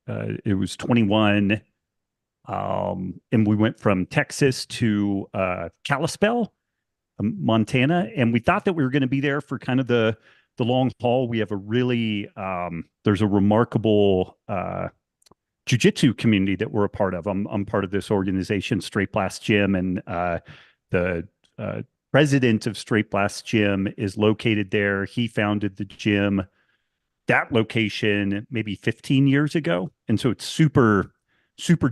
it was 21. And we went from Texas to Kalispell, Montana, and we thought that we were going to be there for kind of the long haul. We have a really there's a remarkable Jiu-Jitsu community that we're a part of. I'm part of this organization, Straight Blast Gym, and the president of Straight Blast Gym is located there. He founded the gym, that location, maybe 15 years ago, and so it's super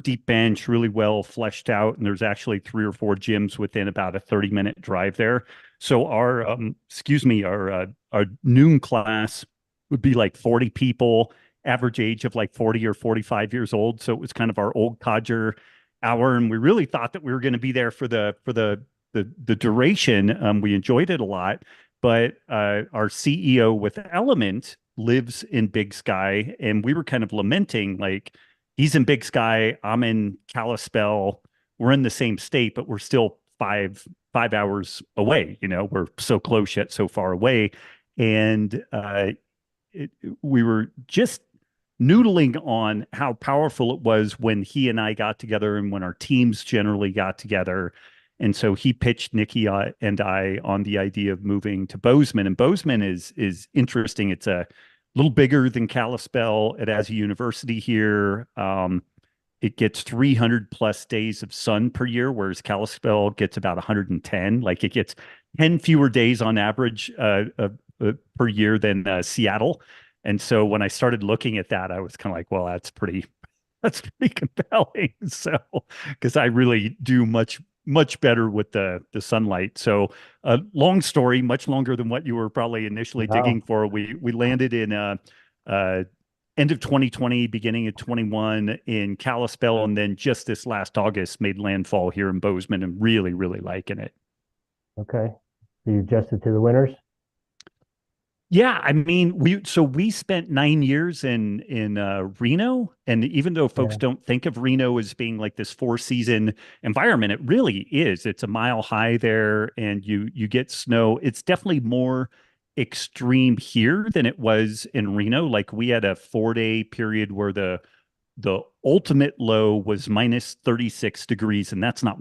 deep bench, really well fleshed out. And there's actually 3 or 4 gyms within about a 30-minute drive there. So our noon class would be like 40 people, average age of like 40 or 45 years old. So it was kind of our old codger hour. And we really thought that we were going to be there for the duration. We enjoyed it a lot, but our CEO with Element lives in Big Sky, and we were kind of lamenting, like, he's in Big Sky, I'm in Kalispell. We're in the same state, but we're still five hours away. You know, we're so close yet so far away. And we were just noodling on how powerful it was when he and I got together and when our teams generally got together. And so he pitched Nikki and I on the idea of moving to Bozeman. And Bozeman is interesting. It's a little bigger than Kalispell. It has a university here. It gets 300 plus days of sun per year, whereas Kalispell gets about 110. Like, it gets 10 fewer days on average per year than Seattle. And so when I started looking at that, I was kind of like, well, that's pretty compelling. So, because I really do much better with the sunlight. So, long story, much longer than what you were probably initially digging for. We landed in end of 2020, beginning of 21 in Kalispell, and then just this last August made landfall here in Bozeman, and really liking it. Okay. So you adjusted to the winters? Yeah, I mean, we spent 9 years in Reno, and even though folks Yeah. don't think of Reno as being like this 4 season environment, it really is. It's a mile high there, and you get snow. It's definitely more extreme here than it was in Reno. Like, we had a 4-day period where the ultimate low was minus 36 degrees, and that's not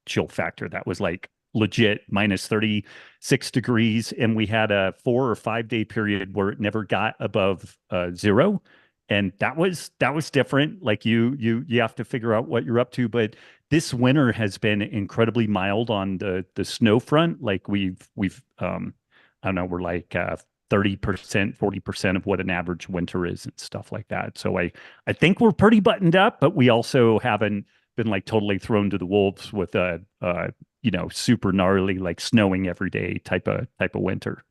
chill factor. That was like legit minus 36 degrees. And we had a 4 or 5 day period where it never got above 0. And that was different. Like, you have to figure out what you're up to. But this winter has been incredibly mild on the snow front. Like, we've I don't know, we're like 30%, 40% of what an average winter is and stuff like that. So I think we're pretty buttoned up, but we also haven't been like totally thrown to the wolves with a super gnarly, like snowing every day type of winter.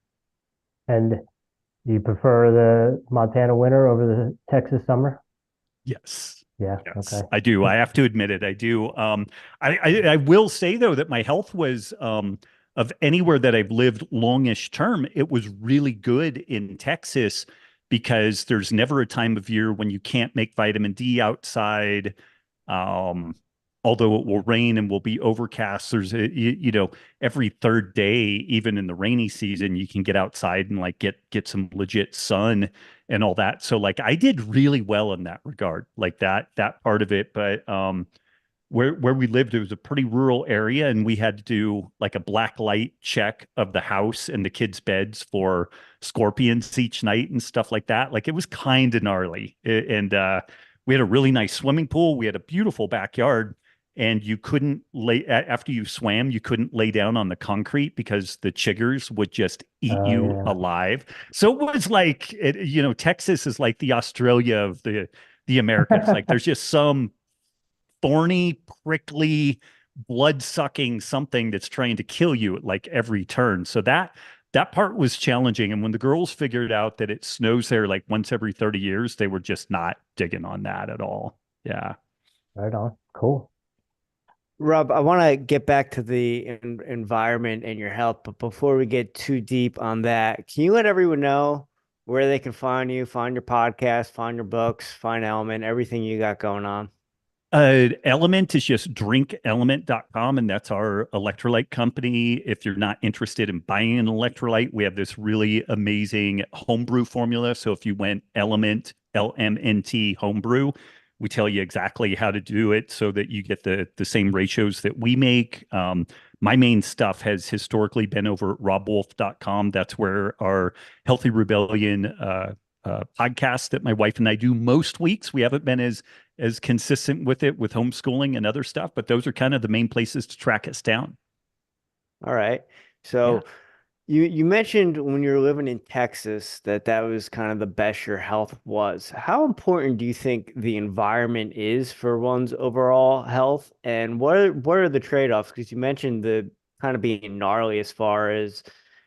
And do you prefer the Montana winter over the Texas summer? Yes. Yeah. Yes, Okay. I do. I have to admit it. I do. I will say though that my health was of anywhere that I've lived longish term, it was really good in Texas because there's never a time of year when you can't make vitamin D outside. Um, Although it will rain and will be overcast, there's every third day, even in the rainy season, you can get outside and like get some legit sun and all that. So like, I did really well in that regard, like that part of it. But where we lived, it was a pretty rural area, and we had to do like a black light check of the house and the kids' beds for scorpions each night and stuff like that. Like, it was kind of gnarly. And we had a really nice swimming pool. We had a beautiful backyard, and you couldn't after you swam, you couldn't lay down on the concrete because the chiggers would just eat Oh you yeah. alive. So it was like, Texas is like the Australia of the Americas. Like, there's just some thorny, prickly, blood-sucking something that's trying to kill you at like every turn. So that part was challenging. And when the girls figured out that it snows there like once every 30 years, they were just not digging on that at all. Yeah. Right on. Cool. Rob, I want to get back to the environment and your health, but before we get too deep on that, can you let everyone know where they can find you, find your podcast, find your books, find Element, everything you got going on? Element is just drinkelement.com, and that's our electrolyte company. If you're not interested in buying an electrolyte, we have this really amazing homebrew formula. So if you went Element LMNT homebrew. We tell you exactly how to do it so that you get the same ratios that we make. My main stuff has historically been over at robbwolf.com. That's where our Healthy Rebellion podcast that my wife and I do most weeks. We haven't been as consistent with it with homeschooling and other stuff, but those are kind of the main places to track us down. All right. So you mentioned when you were living in Texas that was kind of the best your health was. How important do you think the environment is for one's overall health? And what are the trade-offs? Because you mentioned the kind of being gnarly as far as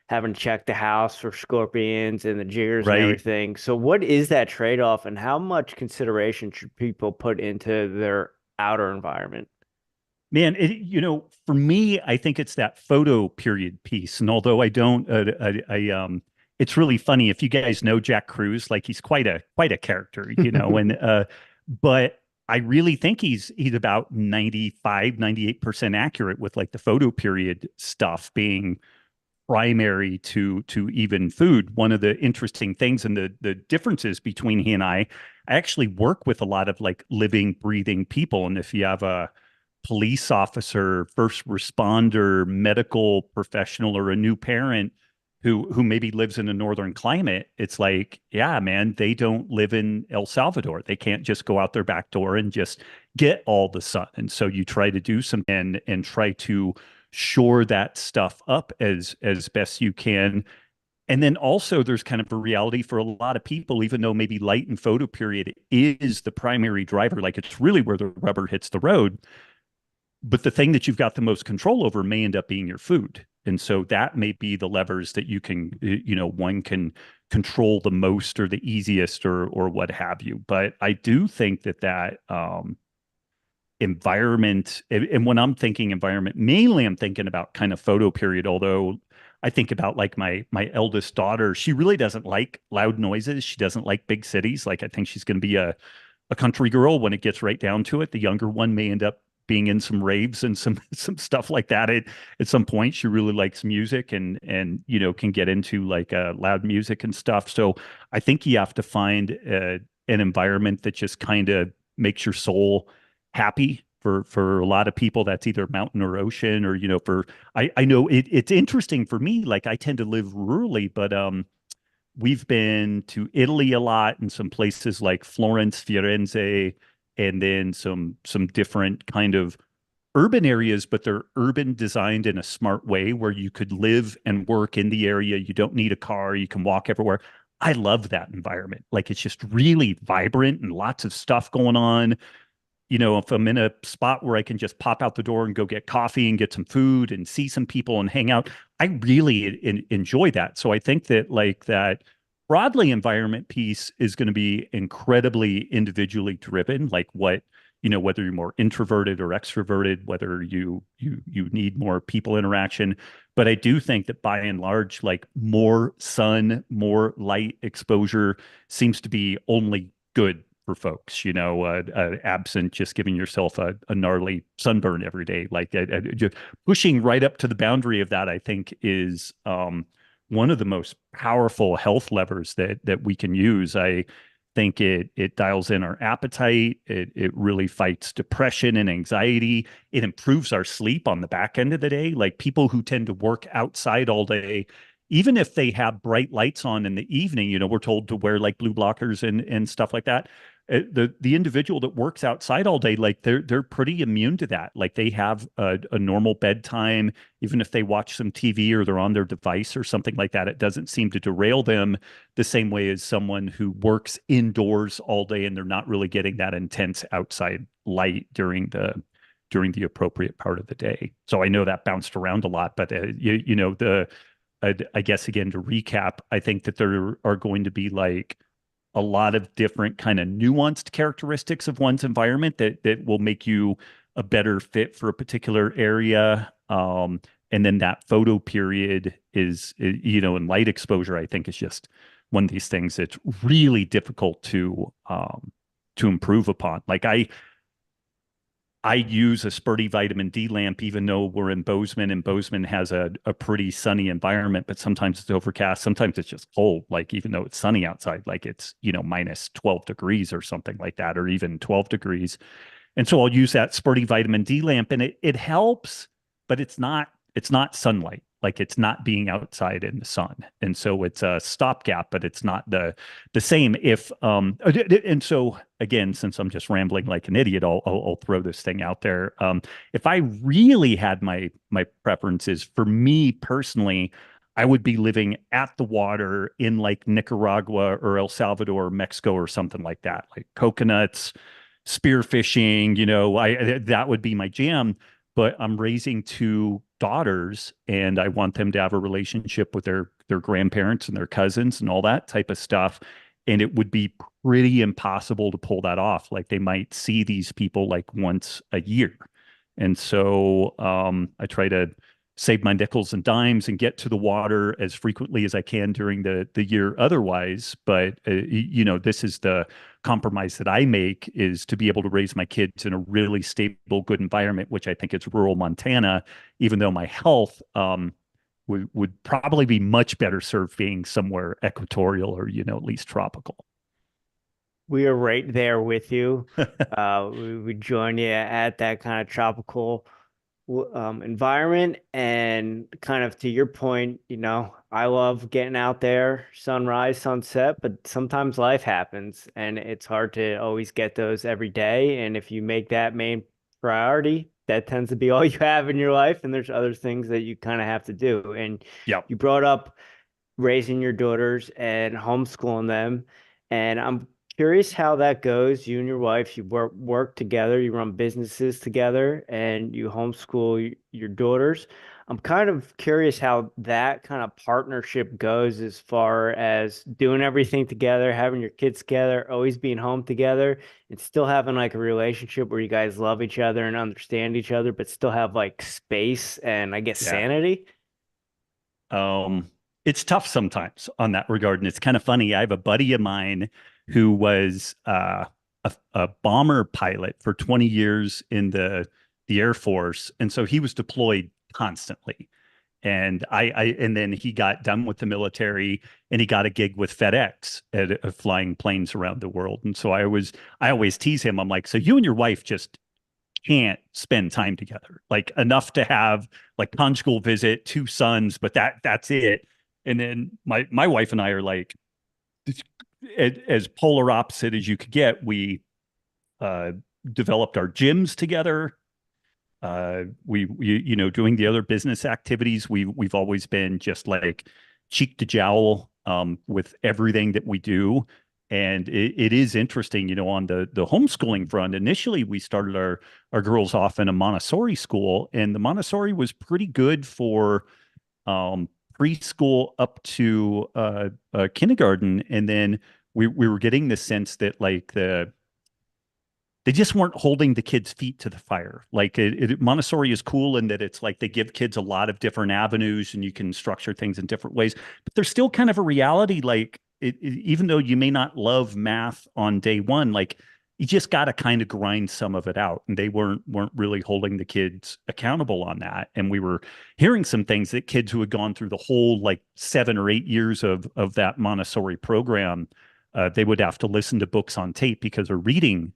having to check the house for scorpions and the jiggers and Right. everything. So what is that trade-off, and how much consideration should people put into their outer environment? Man, for me, I think it's that photo period piece. And although I don't, it's really funny if you guys know Jack Cruz, like he's quite a character, and but I really think he's about 98% accurate with like the photo period stuff being primary to even food. One of the interesting things and the differences between he and I actually work with a lot of like living, breathing people. And if you have a police officer, first responder, medical professional, or a new parent who maybe lives in a northern climate, it's like, yeah, man, they don't live in El Salvador. They can't just go out their back door and just get all the sun. And so you try to do some and try to shore that stuff up as best you can. And then also there's kind of a reality for a lot of people, even though maybe light and photo period is the primary driver, like it's really where the rubber hits the road. But the thing that you've got the most control over may end up being your food. And so that may be the levers that you can, one can control the most or the easiest or what have you. But I do think that environment, and when I'm thinking environment, mainly I'm thinking about kind of photo period, although I think about like my eldest daughter, she really doesn't like loud noises. She doesn't like big cities. Like I think she's going to be a country girl when it gets right down to it. The younger one may end up being in some raves and some stuff like that at some point. She really likes music and can get into like loud music and stuff. So I think you have to find an environment that just kind of makes your soul happy. For a lot of people, that's either mountain or ocean, or I know it's interesting for me. Like I tend to live rurally, but we've been to Italy a lot and some places like Florence, Firenze, and then some different kind of urban areas, but they're urban designed in a smart way where you could live and work in the area. You don't need a car. You can walk everywhere. I love that environment. Like it's just really vibrant and lots of stuff going on. If I'm in a spot where I can just pop out the door and go get coffee and get some food and see some people and hang out, I really enjoy that. So I think that like that broadly environment piece is going to be incredibly individually driven, like what, whether you're more introverted or extroverted, whether you need more people interaction. But I do think that by and large, like more sun, more light exposure seems to be only good for folks, absent just giving yourself a gnarly sunburn every day. Like just pushing right up to the boundary of that, I think is one of the most powerful health levers that we can use. I think it dials in our appetite. It really fights depression and anxiety. It improves our sleep on the back end of the day. Like people who tend to work outside all day, even if they have bright lights on in the evening, we're told to wear like blue blockers and stuff like that. The individual that works outside all day, like they're pretty immune to that. Like they have a normal bedtime, even if they watch some TV or they're on their device or something like that, it doesn't seem to derail them the same way as someone who works indoors all day and they're not really getting that intense outside light during the appropriate part of the day. So I know that bounced around a lot, but I guess again, to recap, I think that there are going to be like a lot of different kind of nuanced characteristics of one's environment that will make you a better fit for a particular area. And then that photo period is, and light exposure, I think is just one of these things that's really difficult to improve upon. Like I use a Spurty vitamin D lamp, even though we're in Bozeman, and Bozeman has a pretty sunny environment, but sometimes it's overcast. Sometimes it's just cold, like even though it's sunny outside, like it's, minus 12 degrees or something like that, or even 12 degrees. And so I'll use that Spurty vitamin D lamp, and it helps, but it's not sunlight. Like it's not being outside in the sun. And so it's a stopgap, but it's not the same. And so again, since I'm just rambling like an idiot, I'll throw this thing out there. If I really had my preferences, for me personally, I would be living at the water in like Nicaragua or El Salvador, or Mexico, or something like that, like coconuts, spearfishing, that would be my jam. But I'm raising two daughters, and I want them to have a relationship with their grandparents and their cousins and all that type of stuff. And it would be pretty impossible to pull that off. Like they might see these people like once a year. And so I try to save my nickels and dimes and get to the water as frequently as I can during the year otherwise. But, this is the compromise that I make, is to be able to raise my kids in a really stable, good environment, which I think is rural Montana, even though my health would probably be much better served being somewhere equatorial or, at least tropical. We are right there with you. We join you at that kind of tropical environment, and kind of to your point, I love getting out there, sunrise, sunset, but sometimes life happens and it's hard to always get those every day. And if you make that main priority, that tends to be all you have in your life, and there's other things that you kind of have to do. And you brought up raising your daughters and homeschooling them, and I'm curious how that goes. You and your wife, you work together, you run businesses together, and you homeschool your daughters. I'm kind of curious how that kind of partnership goes, as far as doing everything together, having your kids together, always being home together, and still having like a relationship where you guys love each other and understand each other, but still have like space and, I guess, sanity. It's tough sometimes on that regard. And it's kind of funny. I have a buddy of mine who was a bomber pilot for 20 years in the Air Force. And so he was deployed constantly. And and then he got done with the military, and he got a gig with FedEx at flying planes around the world. And so I always tease him. I'm like, so you and your wife just can't spend time together, like enough to have like conjugal visit, two sons, but that's it. And then my wife and I are like, as polar opposite as you could get. We developed our gyms together. We doing the other business activities. We've always been just like cheek to jowl with everything that we do. And it is interesting, on the homeschooling front. Initially, we started our girls off in a Montessori school, and the Montessori was pretty good for preschool up to kindergarten. And then we were getting the sense that like they just weren't holding the kids' feet to the fire. Like Montessori is cool in that it's like they give kids a lot of different avenues, and you can structure things in different ways. But there's still kind of a reality, like even though you may not love math on day one, like you just got to kind of grind some of it out. And they weren't really holding the kids accountable on that. And we were hearing some things that kids who had gone through the whole like 7 or 8 years of that Montessori program, they would have to listen to books on tape because their reading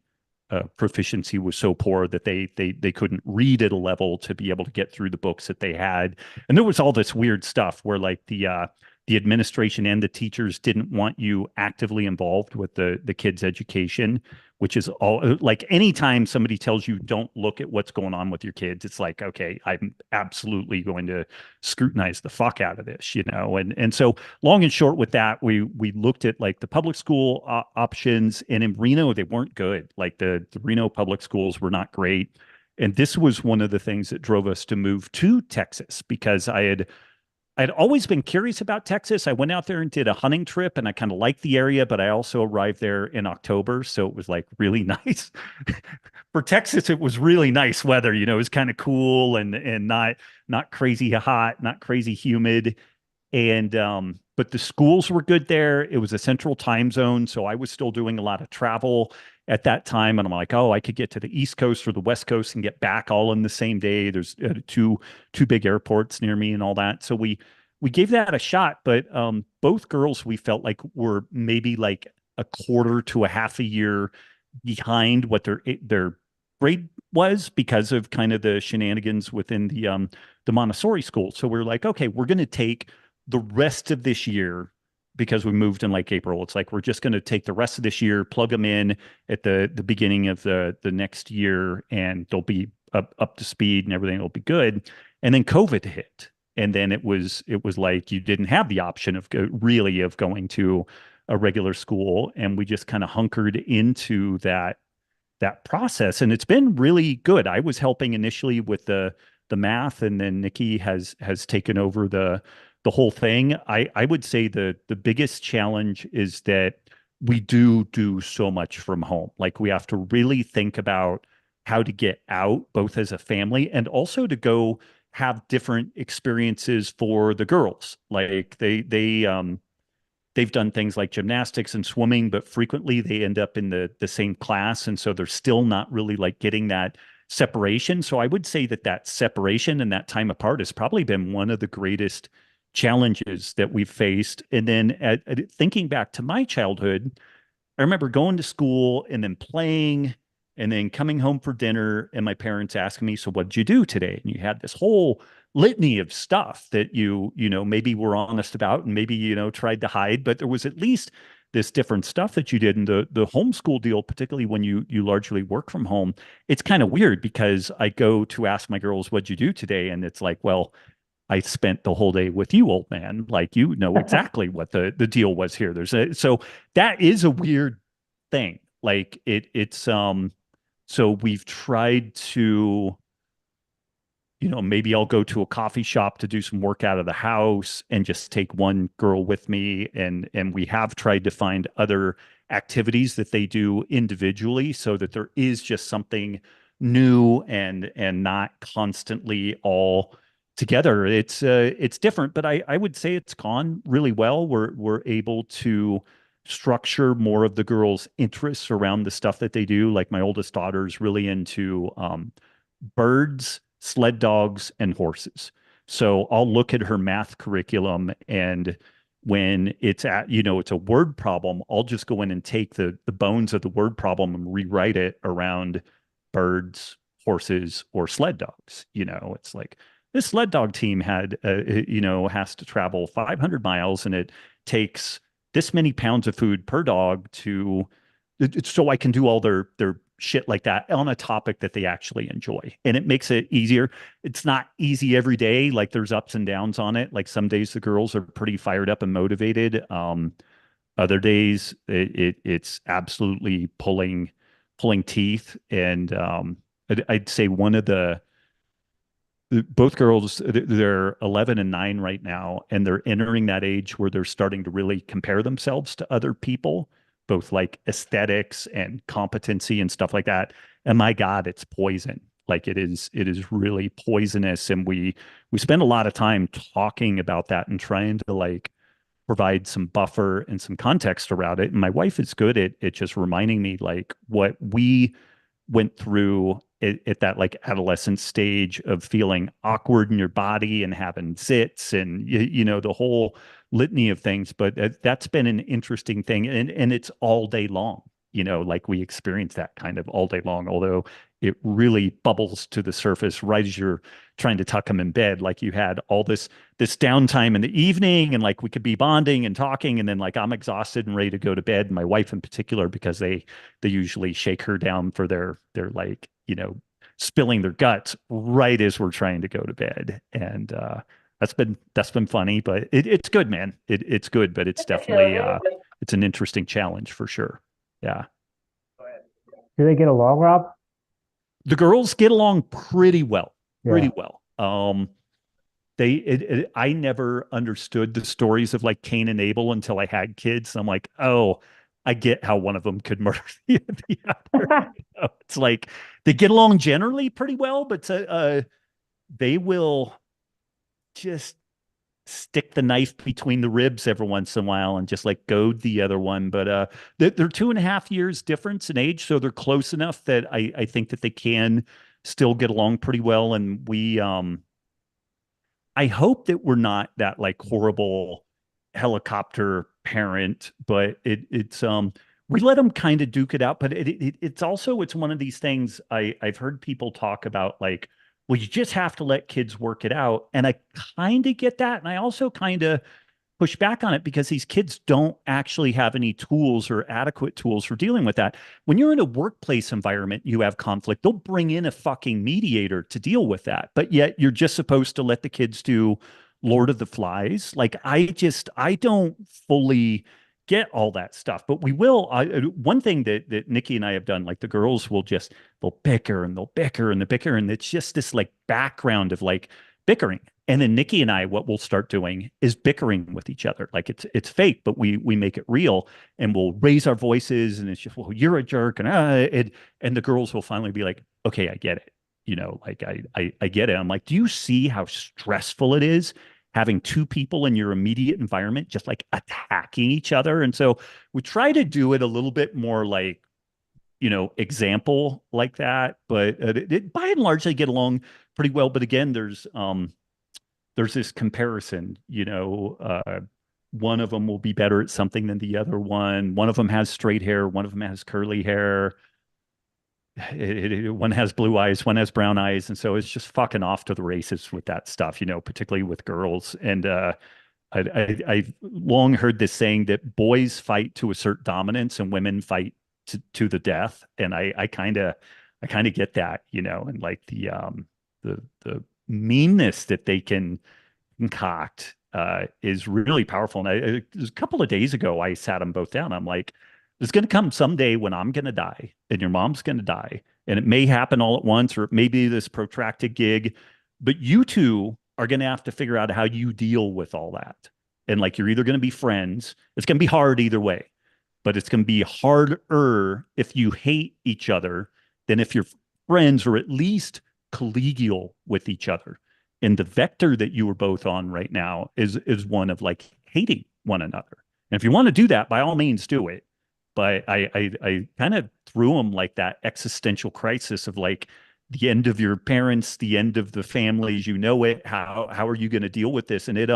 proficiency was so poor that they couldn't read at a level to be able to get through the books that they had. And there was all this weird stuff where like the administration and the teachers didn't want you actively involved with the kids' education, which is all like anytime somebody tells you don't look at what's going on with your kids, it's like, okay, I'm absolutely going to scrutinize the fuck out of this, And so long and short with that, we looked at like the public school options, and in Reno, they weren't good. Like the Reno public schools were not great. And this was one of the things that drove us to move to Texas, because I'd always been curious about Texas. I went out there and did a hunting trip, and I kind of liked the area, but I also arrived there in October. So it was like really nice. For Texas, it was really nice weather. It was kind of cool and not crazy hot, not crazy humid. And but the schools were good there. It was a central time zone, so I was still doing a lot of travel. at that time. And I'm like, oh, I could get to the East Coast or the West Coast and get back all in the same day. There's two big airports near me and all that. So we gave that a shot, but both girls we felt like were maybe like a quarter to a half a year behind what their grade was because of kind of the shenanigans within the Montessori school. So we're like, okay, we're going to take the rest of this year because we moved in like April. It's like we're just going to take the rest of this year, plug them in at the beginning of the next year, and they'll be up to speed and everything will be good. And then COVID hit. And then it was like you didn't have the option of going to a regular school, and we just kind of hunkered into that process, and it's been really good. I was helping initially with the math, and then Nikki has taken over the whole thing. I would say the biggest challenge is that we do so much from home. Like we have to really think about how to get out, both as a family and also to go have different experiences for the girls. Like they've done things like gymnastics and swimming, but frequently they end up in the same class. And so they're still not really like getting that separation. So I would say that separation and that time apart has probably been one of the greatest challenges that we've faced. And then thinking back to my childhood, I remember going to school and then playing and then coming home for dinner and my parents asking me, so what did you do today? And you had this whole litany of stuff that you maybe were honest about and maybe, tried to hide, but there was at least this different stuff that you did. And the homeschool deal, particularly when you largely work from home, it's kind of weird because I go to ask my girls, what'd you do today? And it's like, well, I spent the whole day with you, old man. Like, you know exactly what the deal was here. So that is a weird thing. Like so we've tried to, maybe I'll go to a coffee shop to do some work out of the house and just take one girl with me. And we have tried to find other activities that they do individually so that there is just something new and not constantly all together. It's different, but I would say it's gone really well. We're able to structure more of the girls' interests around the stuff that they do. Like my oldest daughter's really into birds, sled dogs, and horses. So I'll look at her math curriculum, and when it's it's a word problem, I'll just go in and take the bones of the word problem and rewrite it around birds, horses, or sled dogs. It's like this sled dog team has to travel 500 miles, and it takes this many pounds of food per dog so I can do all their shit like that on a topic that they actually enjoy. And it makes it easier. It's not easy every day. Like there's ups and downs on it. Like some days the girls are pretty fired up and motivated. Other days it's absolutely pulling teeth. And I'd say both girls, they're 11 and 9 right now, and they're entering that age where they're starting to really compare themselves to other people, both like aesthetics and competency and stuff like that. And my God, it's poison. Like it is really poisonous. And we spend a lot of time talking about that and trying to like provide some buffer and some context around it. And my wife is good at just reminding me like what we went through at that like adolescent stage of feeling awkward in your body and having zits and the whole litany of things. But that's been an interesting thing, and it's all day long. Like we experience that kind of all day long, although it really bubbles to the surface right as you're trying to tuck them in bed. Like you had all this downtime in the evening, and like we could be bonding and talking, and then like I'm exhausted and ready to go to bed. And my wife in particular, because they usually shake her down for their like spilling their guts right as we're trying to go to bed. And that's been funny, but it's good, man. It's good, but it's definitely it's an interesting challenge for sure. Yeah. Do they get along, Rob? The girls get along pretty well. Yeah. I never understood the stories of like Cain and Abel until I had kids. I'm like, oh, I get how one of them could murder the other. It's like they get along generally pretty well, but they will just stick the knife between the ribs every once in a while and just like goad the other one. But they're 2.5 years difference in age, so they're close enough that I think that they can still get along pretty well. And I hope that we're not that like horrible helicopter parent, but it's we let them kind of duke it out. But it's also it's one of these things I've heard people talk about like, well, you just have to let kids work it out. And I kind of get that. And I also kind of push back on it because these kids don't actually have any tools or adequate tools for dealing with that. When you're in a workplace environment, you have conflict. They'll bring in a fucking mediator to deal with that. But yet you're just supposed to let the kids do Lord of the Flies. Like I don't fully get all that stuff, but we will. One thing that Nikki and I have done, like the girls will just, they'll bicker and they'll bicker and they'll bicker. And it's just this like background of like bickering. And then Nikki and I, what we'll start doing is bickering with each other. Like it's fake, but we make it real, and we'll raise our voices, and it's just, well, you're a jerk, and the girls will finally be like, okay, I get it. Like I get it. I'm like, do you see how stressful it is having two people in your immediate environment just like attacking each other? And so we try to do it a little bit more like, example like that, but by and large they get along pretty well. But again, there's this comparison, one of them will be better at something than the other one. One of them has straight hair. One of them has curly hair. One has blue eyes, one has brown eyes. And so it's just fucking off to the races with that stuff, particularly with girls. And I've long heard this saying that boys fight to assert dominance and women fight to the death. And I kind of get that, and like the meanness that they can concoct is really powerful. And a couple of days ago, I sat them both down. I'm like, there's going to come someday when I'm going to die and your mom's going to die. And it may happen all at once, or it may be this protracted gig, but you two are going to have to figure out how you deal with all that. And like, you're either going to be friends. It's going to be hard either way, but it's going to be harder if you hate each other than if you're friends, or at least collegial with each other. And the vector that you were both on right now is one of like hating one another. And if you want to do that, by all means do it. But I kind of threw them like that existential crisis of like the end of your parents, the end of the families, it. How are you going to deal with this? And it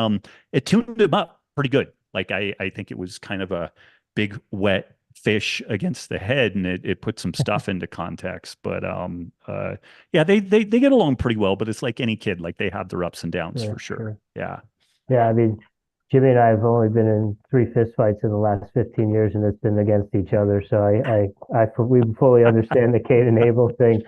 tuned them up pretty good. Like I think it was kind of a big wet fish against the head, and it put some stuff into context. But yeah, they get along pretty well. But it's like any kid, like they have their ups and downs for sure. Yeah. Yeah, I mean, Jimmy and I have only been in 3 fistfights in the last 15 years, and it's been against each other. So we fully understand the Cain and Abel thing.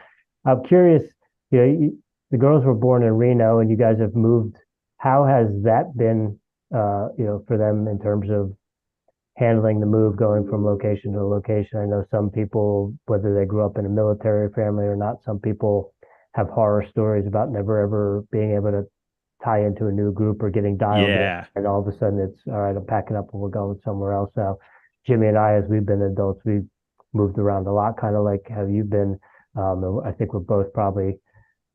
I'm curious, the girls were born in Reno, and you guys have moved. How has that been, for them in terms of handling the move, going from location to location? I know some people, whether they grew up in a military family or not, some people have horror stories about never ever being able to tie into a new group or getting dialed in, and all of a sudden it's all right, I'm packing up and we're going somewhere else. Now, Jimmy and I, as we've been adults, we've moved around a lot, kind of like have you been. I think we're both probably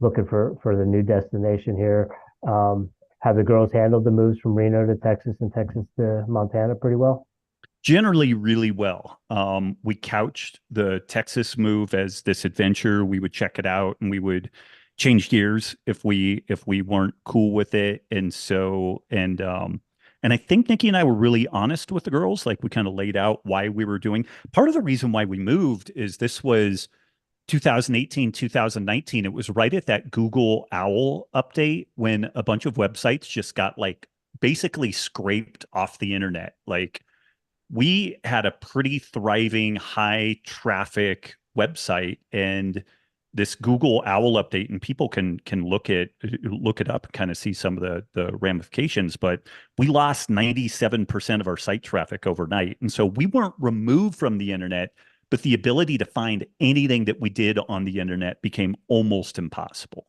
looking for the new destination here. Have the girls handled the moves from Reno to Texas and Texas to Montana pretty well? Generally really well. We couched the Texas move as this adventure. We would check it out and we would change gears if we weren't cool with it. And I think Nikki and I were really honest with the girls. Like we kind of laid out why we were doing. Part of the reason why we moved is this was 2018, 2019. It was right at that Google Owl update when a bunch of websites just got like basically scraped off the internet. Like we had a pretty thriving, high traffic website, and this Google Owl update, and people can look it up and kind of see some of the ramifications, but we lost 97% of our site traffic overnight. And so we weren't removed from the internet, but the ability to find anything that we did on the internet became almost impossible.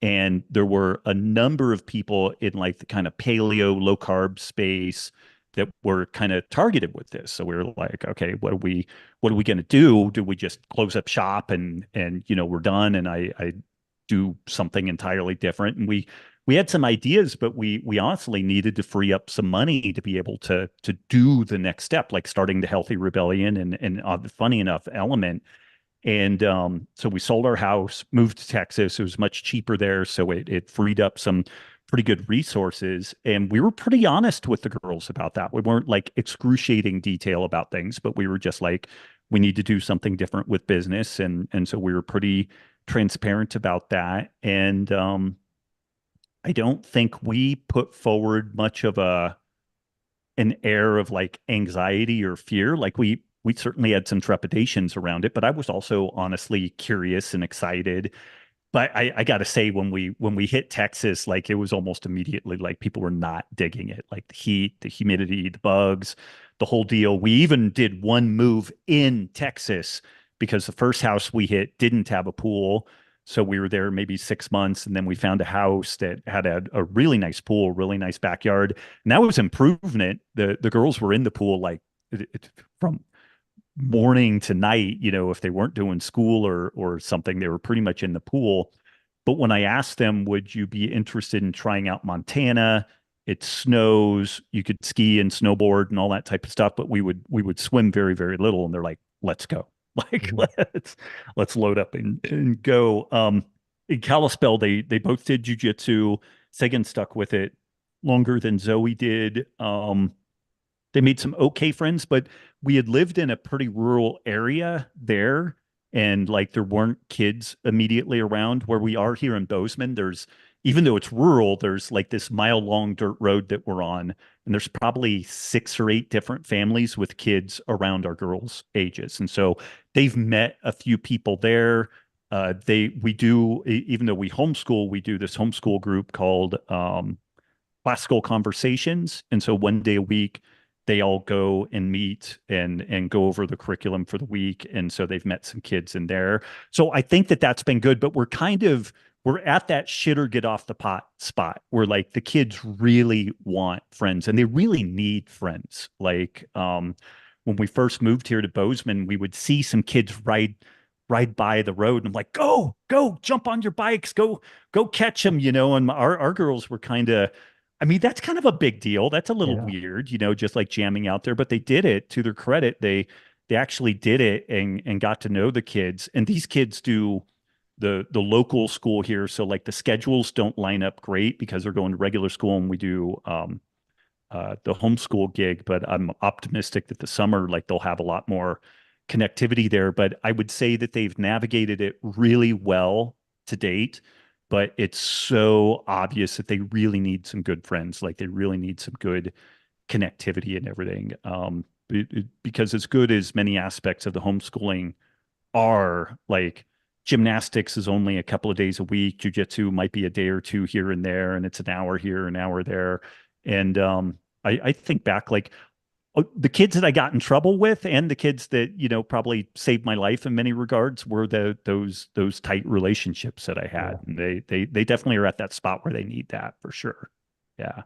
And there were a number of people in like the kind of paleo, low carb space that were kind of targeted with this. So we were like, okay, what are we going to do? Do we just close up shop and we're done? And I do something entirely different. And we we had some ideas, but we honestly needed to free up some money to be able to do the next step, like starting the Healthy Rebellion and funny enough, Element. And so we sold our house, moved to Texas. It was much cheaper there, so it freed up some pretty good resources. And we were pretty honest with the girls about that. We weren't like excruciating detail about things, but we were just like, we need to do something different with business, and so we were pretty transparent about that. And I don't think we put forward much of an air of like anxiety or fear. Like we certainly had some trepidations around it, but I was also honestly curious and excited. But I got to say, when we hit Texas, like it was almost immediately like people were not digging it, like the heat, the humidity, the bugs, the whole deal. We even did one move in Texas because the first house we hit didn't have a pool. So we were there maybe 6 months, and then we found a house that had a really nice pool, really nice backyard, and that was improvement. The girls were in the pool like from morning to night, if they weren't doing school or something, they were pretty much in the pool. But when I asked them, would you be interested in trying out Montana? It snows, you could ski and snowboard and all that type of stuff, but we would swim very, very little. And they're like, let's go. Like, let's load up and go. In Kalispell, they both did jujitsu. Sagan stuck with it longer than Zoe did. They made some okay friends, but we had lived in a pretty rural area there, and like there weren't kids immediately around where we are here in Bozeman. Even though it's rural, there's like this mile-long dirt road that we're on, and there's probably 6 or 8 different families with kids around our girls' ages. And so they've met a few people there. We do, even though we homeschool, we do this homeschool group called Classical Conversations. And so one day a week, they all go and meet and go over the curriculum for the week. And so they've met some kids in there. So I think that that's been good, but we're at that shit or get off the pot spot where like the kids really want friends and they really need friends. Like when we first moved here to Bozeman, we would see some kids ride by the road, and I'm like, go, jump on your bikes, go catch them, and our girls were kind of, I mean, that's kind of a big deal. That's a little weird, just like jamming out there, but they did it. To their credit. They actually did it and got to know the kids. And these kids do the local school here. So like the schedules don't line up great because they're going to regular school, and we do the homeschool gig, but I'm optimistic that the summer, like they'll have a lot more connectivity there. But I would say that they've navigated it really well to date. But it's so obvious that they really need some good friends. Like they really need some good connectivity and everything. Because as good as many aspects of the homeschooling are, like gymnastics is only a couple of days a week. Jiu-Jitsu might be a day or two here and there, and it's an hour here, an hour there. And I think back, like the kids that I got in trouble with and the kids that, probably saved my life in many regards were those tight relationships that I had. Yeah. And they definitely are at that spot where they need that for sure. Yeah.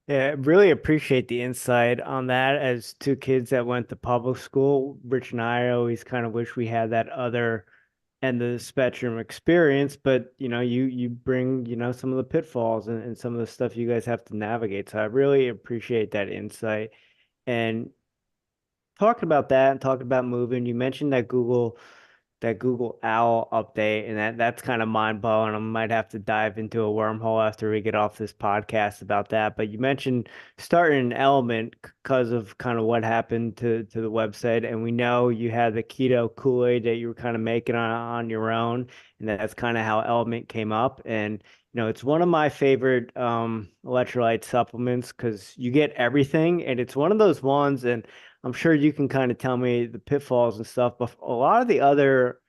Yeah, really appreciate the insight on that. As two kids that went to public school, Rich and I always kind of wish we had that other end of the spectrum experience, but you bring, some of the pitfalls and some of the stuff you guys have to navigate. So I really appreciate that insight. And talking about that and talking about moving, you mentioned that Google Owl update, and that's kind of mind-blowing. I might have to dive into a wormhole after we get off this podcast about that. But you mentioned starting an Element because of kind of what happened to the website, and we know you had the keto Kool-Aid that you were kind of making on your own, and that's kind of how Element came up. And it's one of my favorite electrolyte supplements because you get everything, and it's one of those ones, and I'm sure you can kind of tell me the pitfalls and stuff, but a lot of the other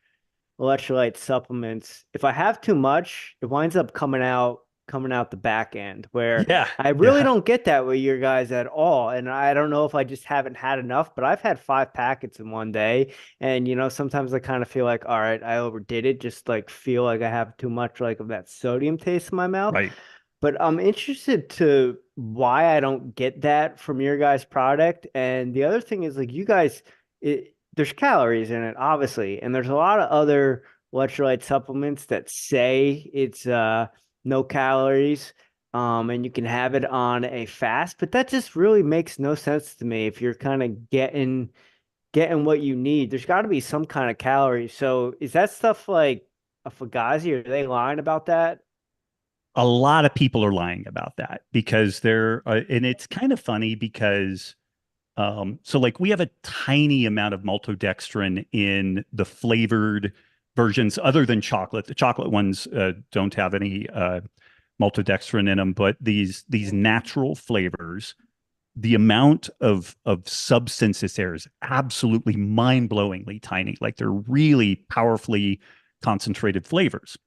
electrolyte supplements, if I have too much, it winds up coming out the back end, where I really don't get that with your guys at all. And I don't know if I just haven't had enough, but I've had 5 packets in one day. And, sometimes I kind of feel like, all right, I overdid it. Just like feel like I have too much like of that sodium taste in my mouth. Right. But I'm interested to why I don't get that from your guys' product. And the other thing is, like, you guys, there's calories in it, obviously, and there's a lot of other electrolyte supplements that say it's no calories, and you can have it on a fast, but that just really makes no sense to me if you're kind of getting what you need. There's got to be some kind of calories. So is that stuff like a Fugazi? Are they lying about that? A lot of people are lying about that because and it's kind of funny because so like we have a tiny amount of maltodextrin in the flavored versions other than chocolate. The chocolate ones don't have any maltodextrin in them, but these natural flavors, the amount of substances there is absolutely mind-blowingly tiny. Like they're really powerfully concentrated flavors.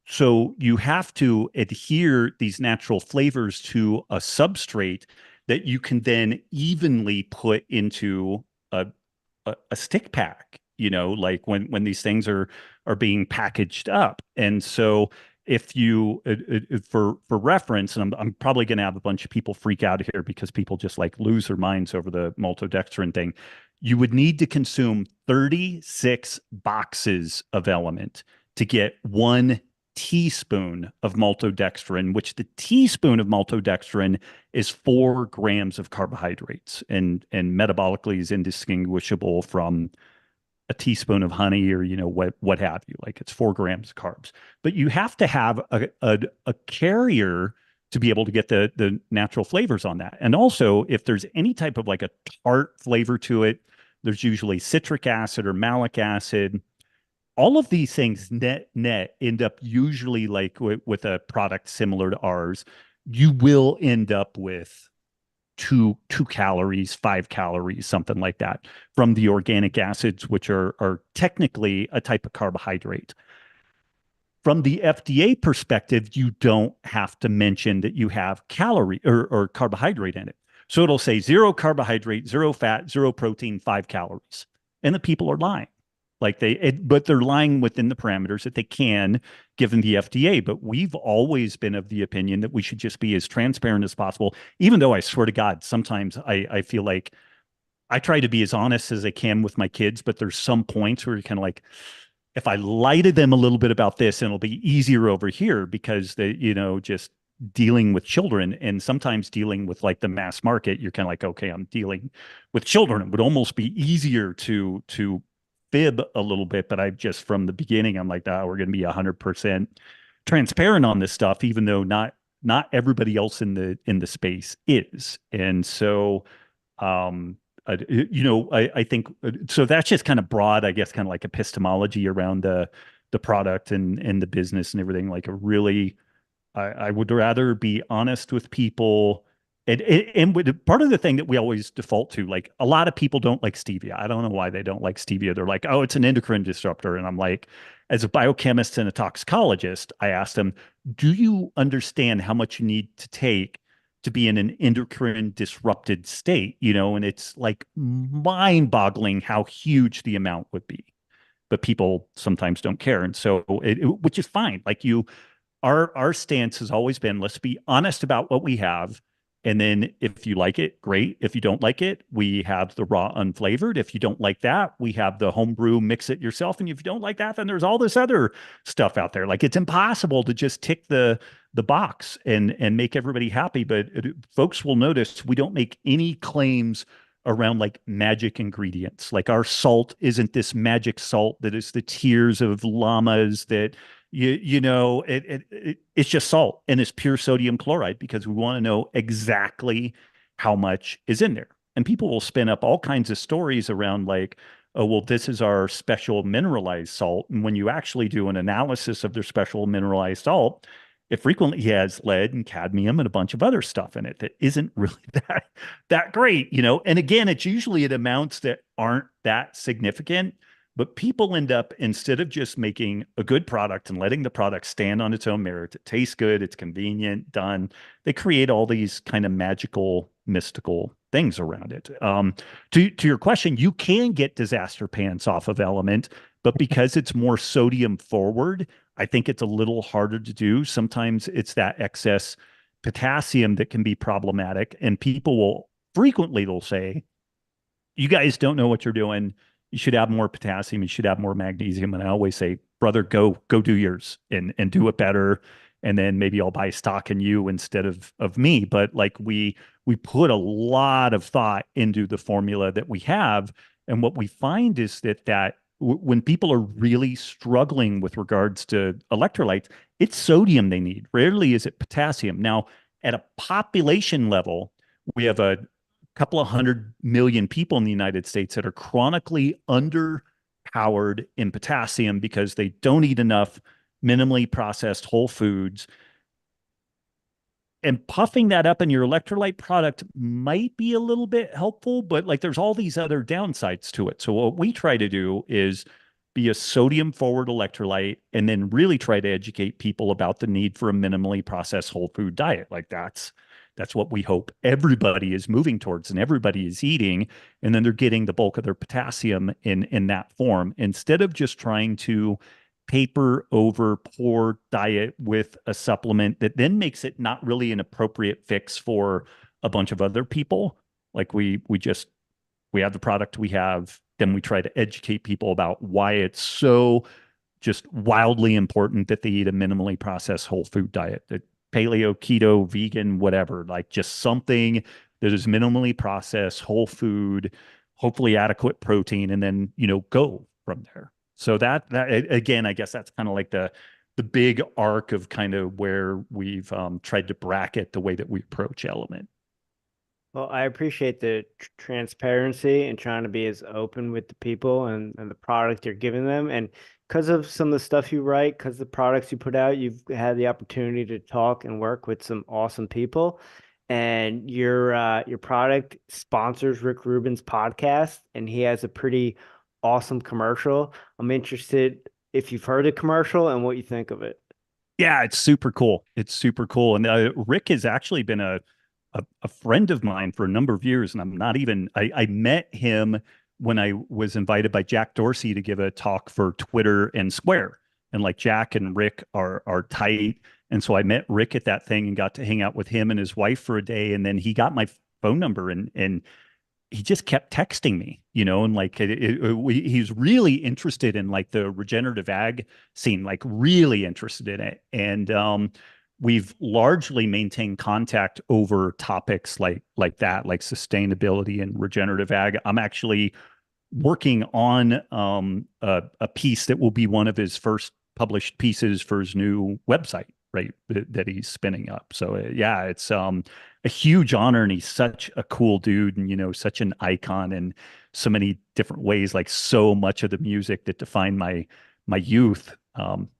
So you have to adhere these natural flavors to a substrate that you can then evenly put into a stick pack, like when these things are being packaged up. And so if you for reference, and I'm probably going to have a bunch of people freak out here because people just like lose their minds over the maltodextrin thing. You would need to consume 36 boxes of element to get 1 teaspoon of maltodextrin, which the teaspoon of maltodextrin is 4 grams of carbohydrates and metabolically is indistinguishable from a teaspoon of honey or what have you. Like it's 4 grams of carbs, but you have to have a carrier to be able to get the natural flavors on that. And also, if there's any type of like a tart flavor to it, there's usually citric acid or malic acid. All of these things net end up usually like with a product similar to ours, you will end up with 2 calories, 5 calories, something like that from the organic acids, which are technically a type of carbohydrate. From the FDA perspective, you don't have to mention that you have calorie or carbohydrate in it. So it'll say 0 carbohydrate, 0 fat, 0 protein, 5 calories. And the people are lying. But they're lying within the parameters that they can, given the FDA. But we've always been of the opinion that we should just be as transparent as possible, even though I swear to God, sometimes I feel like I try to be as honest as I can with my kids, but there's some points where you're kind of like, if I lie to them a little bit about this, and it'll be easier over here because they, just dealing with children and sometimes dealing with like the mass market, you're kind of like, okay, I'm dealing with children. It would almost be easier to fib a little bit, but I just from the beginning, I'm like, we're going to be 100% transparent on this stuff, even though not everybody else in the space is. And so, I think so. That's just kind of broad, I guess, kind of like epistemology around the product and the business and everything. Like I would rather be honest with people. And part of the thing that we always default to, like a lot of people don't like stevia. I don't know why they don't like stevia. They're like, oh, it's an endocrine disruptor. And I'm like, as a biochemist and a toxicologist, I asked them, do you understand how much you need to take to be in an endocrine disrupted state? And it's like mind boggling how huge the amount would be. But people sometimes don't care. And so, which is fine. Like our stance has always been, let's be honest about what we have. And then if you like it, great. If you don't like it, we have the raw unflavored. If you don't like that, we have the homebrew, mix it yourself. And if you don't like that, then there's all this other stuff out there. Like it's impossible to just tick the box and make everybody happy. But folks will notice we don't make any claims around like magic ingredients. Like our salt isn't this magic salt that is the tears of llamas that it's just salt and it's pure sodium chloride because we want to know exactly how much is in there. And people will spin up all kinds of stories around like, oh, well, this is our special mineralized salt. And when you actually do an analysis of their special mineralized salt, it frequently has lead and cadmium and a bunch of other stuff in it that isn't really that great, And again, it's usually at amounts that aren't that significant. But people end up, instead of just making a good product and letting the product stand on its own merit, it tastes good, it's convenient, done, they create all these kind of magical, mystical things around it. To your question, you can get disaster pants off of LMNT, but because it's more sodium forward, I think it's a little harder to do. Sometimes it's that excess potassium that can be problematic. And people will frequently, they'll say, you guys don't know what you're doing. You should have more potassium. You should have more magnesium. And I always say, brother, go do yours and do it better. and then maybe I'll buy stock in you instead of me. But like we put a lot of thought into the formula that we have. And what we find is that when people are really struggling with regards to electrolytes, it's sodium they need. Rarely is it potassium. Now, at a population level, we have a couple of 100 million people in the United States that are chronically underpowered in potassium because they don't eat enough minimally processed whole foods. And puffing that up in your electrolyte product might be a little bit helpful, but like there's all these other downsides to it. So what we try to do is be a sodium forward electrolyte and then really try to educate people about the need for a minimally processed whole food diet. Like that's what we hope everybody is moving towards and everybody is eating. And then they're getting the bulk of their potassium in that form instead of just trying to paper over poor diet with a supplement that then makes it not really an appropriate fix for a bunch of other people. Like we have the product we have, then we try to educate people about why it's so just wildly important that they eat a minimally processed whole food diet, that paleo, keto, vegan, whatever, like just something that is minimally processed, whole food, hopefully adequate protein, and then, go from there. So that again, I guess that's kind of like the big arc of kind of where we've tried to bracket the way that we approach LMNT. Well, I appreciate the transparency and trying to be as open with the people and the product you're giving them. And because of some of the stuff you write, because the products you put out, you've had the opportunity to talk and work with some awesome people. And your product sponsors Rick Rubin's podcast, and he has a pretty awesome commercial. I'm interested if you've heard the commercial and what you think of it. Yeah, it's super cool. It's super cool. And Rick has actually been a friend of mine for a number of years. And I met him when I was invited by Jack Dorsey to give a talk for Twitter and Square. And like Jack and Rick are tight. And so I met Rick at that thing and got to hang out with him and his wife for a day. And then he got my phone number and he just kept texting me, and like he's really interested in like the regenerative ag scene, like really interested in it. And we've largely maintained contact over topics like that, like sustainability and regenerative ag. I'm actually working on a piece that will be one of his first published pieces for his new website, right, that he's spinning up. So yeah, it's a huge honor, and he's such a cool dude, and such an icon in so many different ways. Like so much of the music that defined my youth,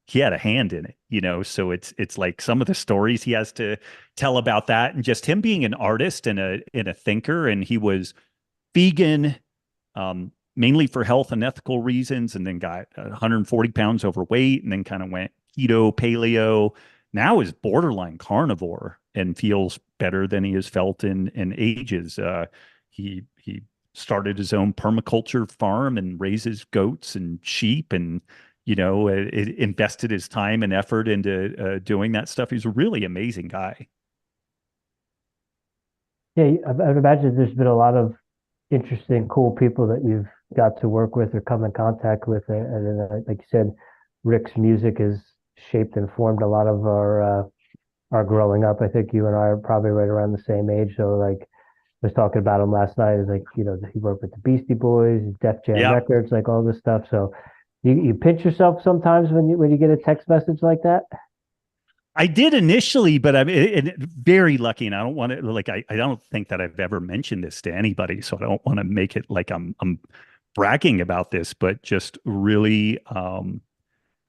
he had a hand in it, so it's like some of the stories he has to tell about that, and just him being an artist and a thinker. And he was vegan, mainly for health and ethical reasons, and then got 140 pounds overweight, and then kind of went keto, paleo. Now is borderline carnivore and feels better than he has felt in ages. He started his own permaculture farm and raises goats and sheep, and invested his time and effort into doing that stuff. He's a really amazing guy. Yeah, I'd imagine there's been a lot of interesting, cool people that you've got to work with or come in contact with. And then, like you said, Rick's music has shaped and formed a lot of our growing up. I think you and I are probably right around the same age. So like I was talking about him last night. It's like, he worked with the Beastie Boys, Def Jam Records, like all this stuff. So you pinch yourself sometimes when you get a text message like that? I did initially, but I'm very lucky, and I don't want to I don't think that I've ever mentioned this to anybody, so I don't want to make it like I'm bragging about this, but just really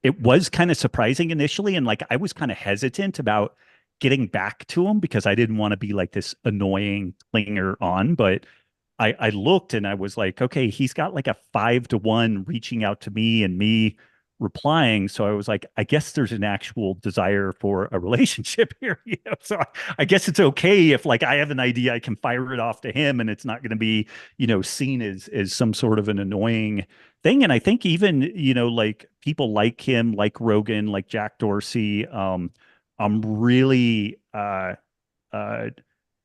it was kind of surprising initially, and like I was kind of hesitant about getting back to him because I didn't want to be like this annoying clinger on, but I looked and I was like, okay, he's got like a 5-to-1 reaching out to me and me replying. So I was like, I guess there's an actual desire for a relationship here. So I guess it's okay if like I have an idea, I can fire it off to him and it's not going to be, seen as some sort of an annoying thing. And I think even, like people like him, like Rogan, like Jack Dorsey, I'm really,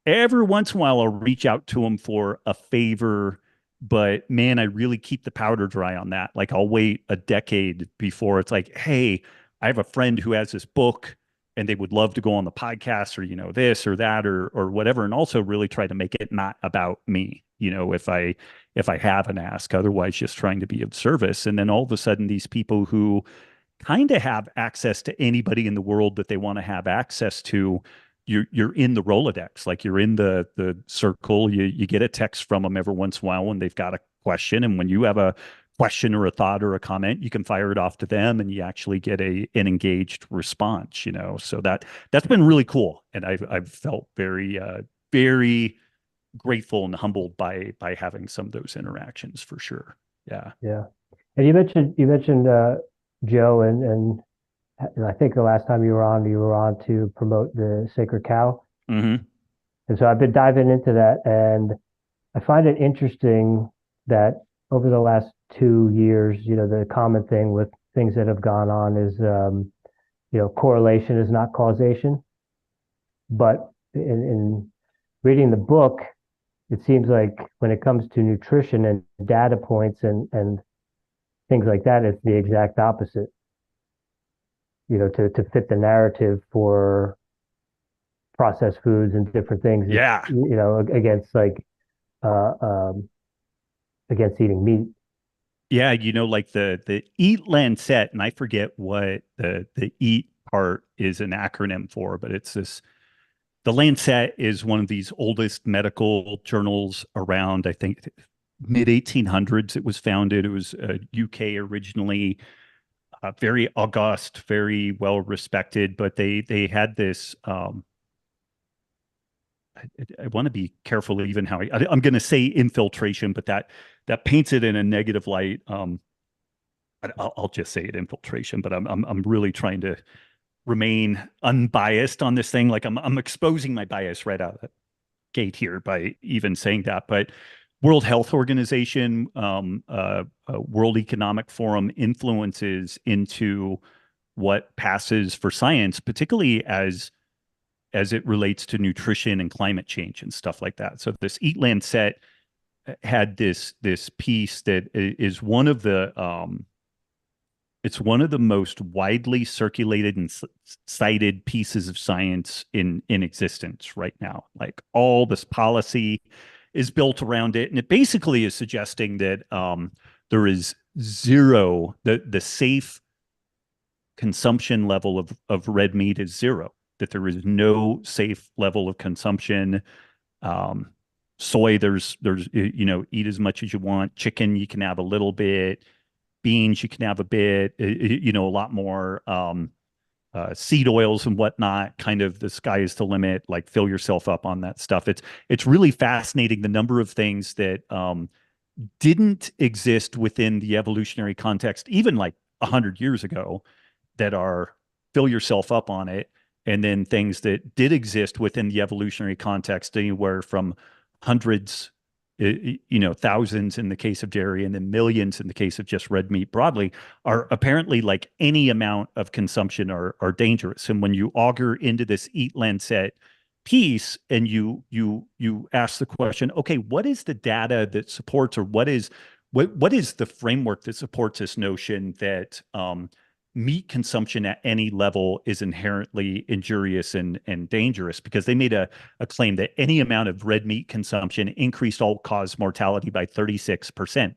every once in a while, I'll reach out to him for a favor, but man, I really keep the powder dry on that. Like I'll wait a decade before it's like, hey, I have a friend who has this book and they would love to go on the podcast or, this or that or whatever. And also really try to make it not about me, if I have an ask, otherwise just trying to be of service. And then all of a sudden these people who kind of have access to anybody in the world that they want to have access to, you're in the Rolodex, like you're in the circle. You get a text from them every once in a while when they've got a question, and when you have a question or a thought or a comment, you can fire it off to them, and you actually get an engaged response. So that's been really cool, and I've felt very very grateful and humbled by having some of those interactions for sure. Yeah. Yeah. And you mentioned Joe, and I think the last time you were on to promote the Sacred Cow. Mm-hmm. And so I've been diving into that, and I find it interesting that over the last 2 years, the common thing with things that have gone on is, correlation is not causation. But in reading the book, it seems like when it comes to nutrition and data points and things like that, it's the exact opposite. To fit the narrative for processed foods and different things. Yeah. Against against eating meat. Yeah, like the EAT Lancet, and I forget what the EAT part is an acronym for, but it's this. The Lancet is one of these oldest medical journals around. I think mid 1800s it was founded. It was UK originally. Very august, very well respected, but they had this. I want to be careful even how I'm going to say infiltration, but that paints it in a negative light. I'll just say it infiltration, but I'm really trying to remain unbiased on this thing. Like I'm exposing my bias right out of the gate here by even saying that, but. World Health Organization, World Economic Forum influences into what passes for science, particularly as it relates to nutrition and climate change and stuff like that. So this Eat Lancet had this piece that is one of the it's one of the most widely circulated and cited pieces of science in existence right now. Like all this policy is built around it, and it basically is suggesting that there is zero, the safe consumption level of red meat is zero, that there is no safe level of consumption. Soy, there's eat as much as you want. Chicken, you can have a little bit. Beans, you can have a bit. A lot more. Seed oils and whatnot, kind of the sky is the limit, like fill yourself up on that stuff. It's really fascinating the number of things that didn't exist within the evolutionary context, even like 100 years ago, that are fill yourself up on it. And then things that did exist within the evolutionary context, anywhere from hundreds, thousands in the case of dairy, and then millions in the case of just red meat broadly, are apparently like any amount of consumption are dangerous. And when you augur into this Eat Lancet piece and you ask the question, okay, what is the data that supports, or what is the framework that supports this notion that meat consumption at any level is inherently injurious and dangerous? Because they made a claim that any amount of red meat consumption increased all-cause mortality by 36%.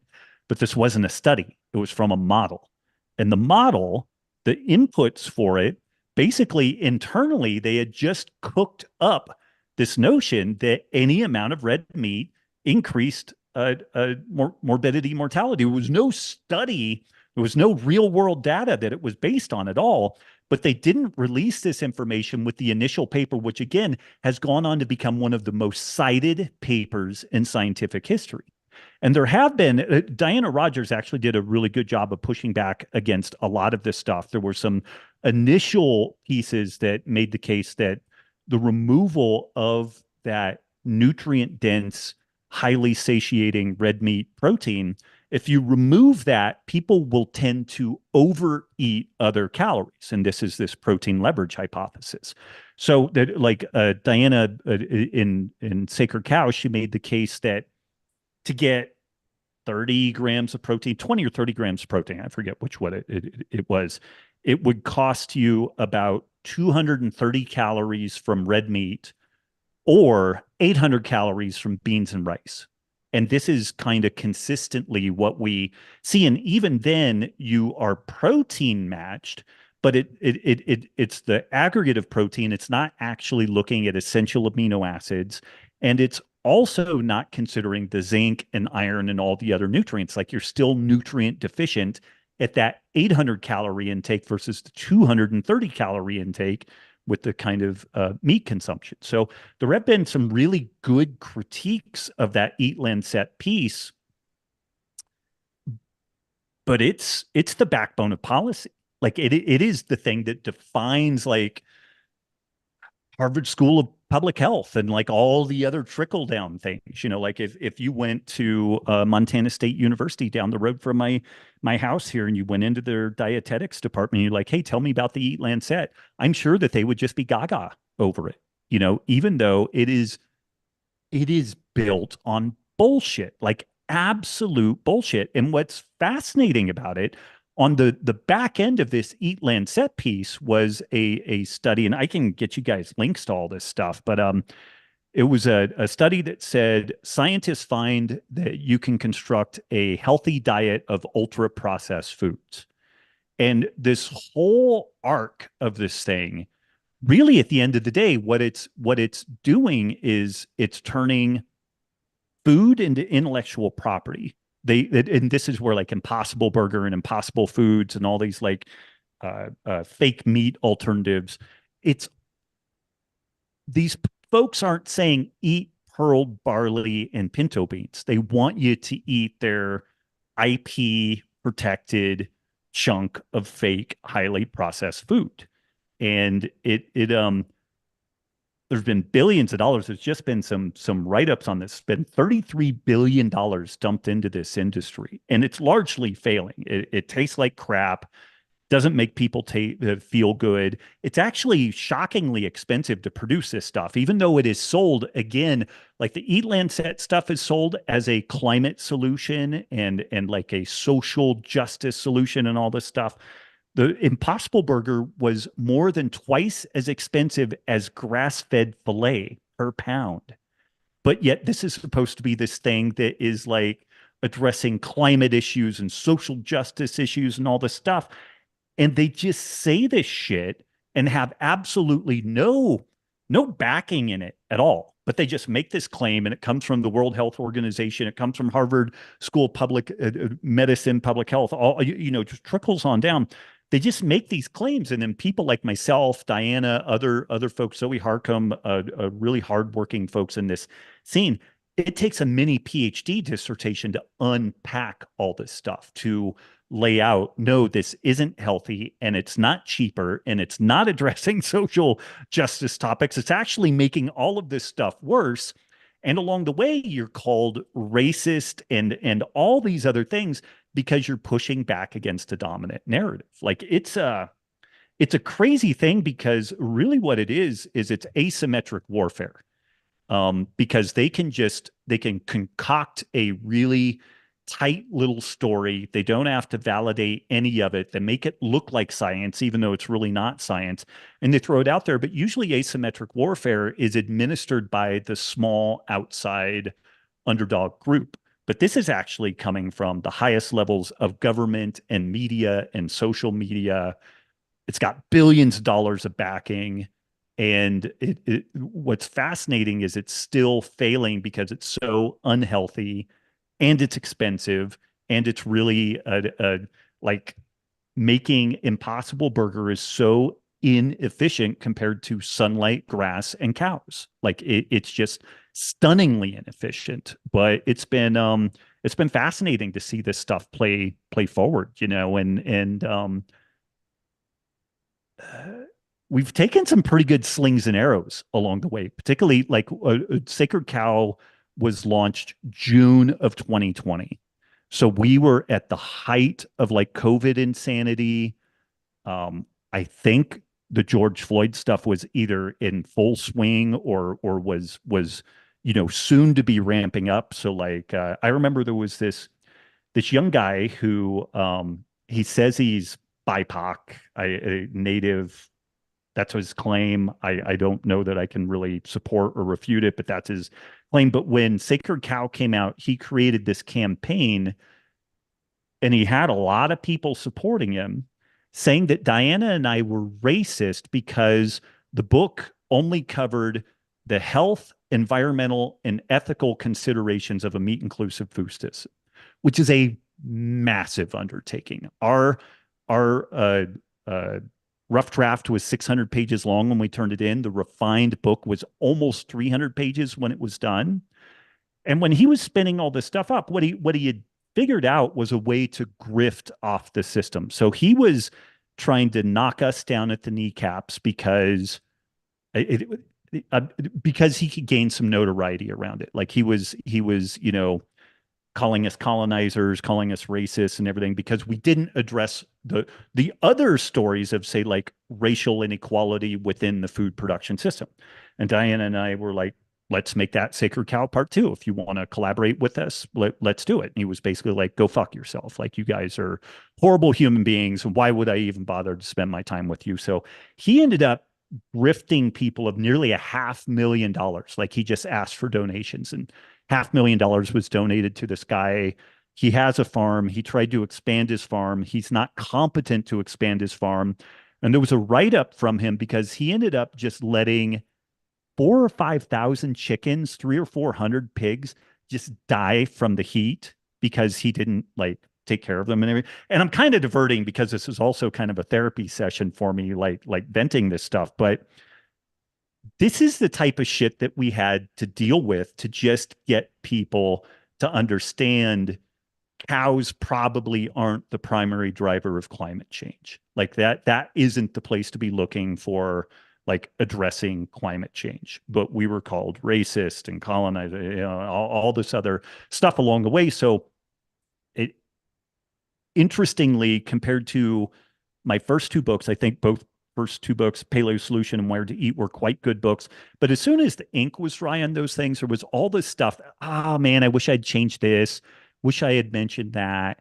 But this wasn't a study. It was from a model. And the model, the inputs for it, basically internally, they had just cooked up this notion that any amount of red meat increased morbidity, mortality. There was no study. There was no real world data that it was based on at all, but they didn't release this information with the initial paper, which again has gone on to become one of the most cited papers in scientific history. And there have been, Diana Rogers actually did a really good job of pushing back against a lot of this stuff. There were some initial pieces that made the case that the removal of that nutrient dense, highly satiating red meat protein, if you remove that, people will tend to overeat other calories. And this is this protein leverage hypothesis. So that, like Diana in Sacred Cow, she made the case that to get 30 grams of protein, 20 or 30 grams of protein, I forget which one it was, it would cost you about 230 calories from red meat or 800 calories from beans and rice. And this is kind of consistently what we see. And even then, you are protein matched, but it's the aggregate of protein. It's not actually looking at essential amino acids. And it's also not considering the zinc and iron and all the other nutrients. Like you're still nutrient deficient at that 800 calorie intake versus the 230 calorie intake with the kind of meat consumption. So there have been some really good critiques of that Eat Lancet piece, but it's the backbone of policy. Like it is the thing that defines like Harvard School of Public Health and like all the other trickle down things. Like if you went to Montana State University down the road from my house here and you went into their dietetics department, and you're like, hey, tell me about the Eat Lancet. I'm sure that they would just be gaga over it, even though it is built on bullshit, like absolute bullshit. And what's fascinating about it, on the back end of this Eat Lancet piece was a study, and I can get you guys links to all this stuff, but it was a study that said scientists find that you can construct a healthy diet of ultra processed foods. And this whole arc of this thing, really at the end of the day, what it's doing is it's turning food into intellectual property. And this is where like Impossible Burger and Impossible Foods and all these like fake meat alternatives, these folks aren't saying eat pearled barley and pinto beans. They want you to eat their IP protected chunk of fake highly processed food. And there's been billions of dollars. There's just been some write-ups on this. It's been $33 billion dumped into this industry, and it's largely failing. It tastes like crap, doesn't make people feel good. It's actually shockingly expensive to produce this stuff, even though it is sold, again, like the Eat Lancet stuff is sold as a climate solution and like a social justice solution and all this stuff. The Impossible Burger was more than twice as expensive as grass-fed filet per pound. But yet this is supposed to be this thing that is like addressing climate issues and social justice issues and all this stuff. And they just say this shit and have absolutely no backing in it at all. But they just make this claim, and it comes from the World Health Organization. It comes from Harvard School of Public Medicine, Public Health, all, just trickles on down. They just make these claims, and then people like myself, Diana, other folks, Zoe Harcum, really hardworking folks in this scene, it takes a mini PhD dissertation to unpack all this stuff, to lay out, no, this isn't healthy, and it's not cheaper, and it's not addressing social justice topics. It's actually making all of this stuff worse. And along the way, you're called racist and all these other things because you're pushing back against a dominant narrative. Like it's a crazy thing, because really what it is it's asymmetric warfare. Because they can concoct a really tight little story. They don't have to validate any of it. They make it look like science, even though it's really not science. And they throw it out there. But usually asymmetric warfare is administered by the small outside underdog group. But this is actually coming from the highest levels of government and media and social media. It's got billions of dollars of backing. And what's fascinating is it's still failing because it's so unhealthy, and it's expensive, and it's really like making Impossible Burger is so inefficient compared to sunlight, grass, and cows. Like it's just stunningly inefficient. But it's been fascinating to see this stuff play forward, and we've taken some pretty good slings and arrows along the way, particularly like Sacred Cow was launched June of 2020. So we were at the height of like COVID insanity. I think the George Floyd stuff was either in full swing or was soon to be ramping up. So like I remember there was this this young guy who he says he's BIPOC, a native. That's his claim. I don't know that I can really support or refute it, but that's his claim. But when Sacred Cow came out, he created this campaign, and he had a lot of people supporting him, saying that Diana and I were racist because the book only covered the health, environmental, and ethical considerations of a meat-inclusive food system, which is a massive undertaking. Our rough draft was 600 pages long when we turned it in. The refined book was almost 300 pages when it was done. And when he was spinning all this stuff up, what he had figured out was a way to grift off the system. So he was trying to knock us down at the kneecaps because because he could gain some notoriety around it. Like he was, calling us colonizers, calling us racists and everything, because we didn't address the other stories of, say, like racial inequality within the food production system. And Diana and I were like, let's make that Sacred Cow part 2. If you want to collaborate with us, let's do it. And he was basically like, go fuck yourself. Like, you guys are horrible human beings. And why would I even bother to spend my time with you? So he ended up grifting people of nearly $500,000. Like, he just asked for donations, and $500,000 was donated to this guy. He has a farm. He tried to expand his farm. He's not competent to expand his farm. And there was a write-up from him because he ended up just letting 4,000 or 5,000 chickens, 300 or 400 pigs just die from the heat because he didn't like take care of them and everything. And I'm kind of diverting because this is also kind of a therapy session for me, like venting this stuff. But this is the type of shit that we had to deal with to just get people to understand cows probably aren't the primary driver of climate change. Like that isn't the place to be looking for, like, addressing climate change. But we were called racist and colonizer, all this other stuff along the way. So it, interestingly, compared to my first 2 books, I think both first 2 books, Paleo Solution and Wired to Eat, were quite good books. But as soon as the ink was dry on those things, there was all this stuff. Oh man, I wish I'd changed this. Wish I had mentioned that.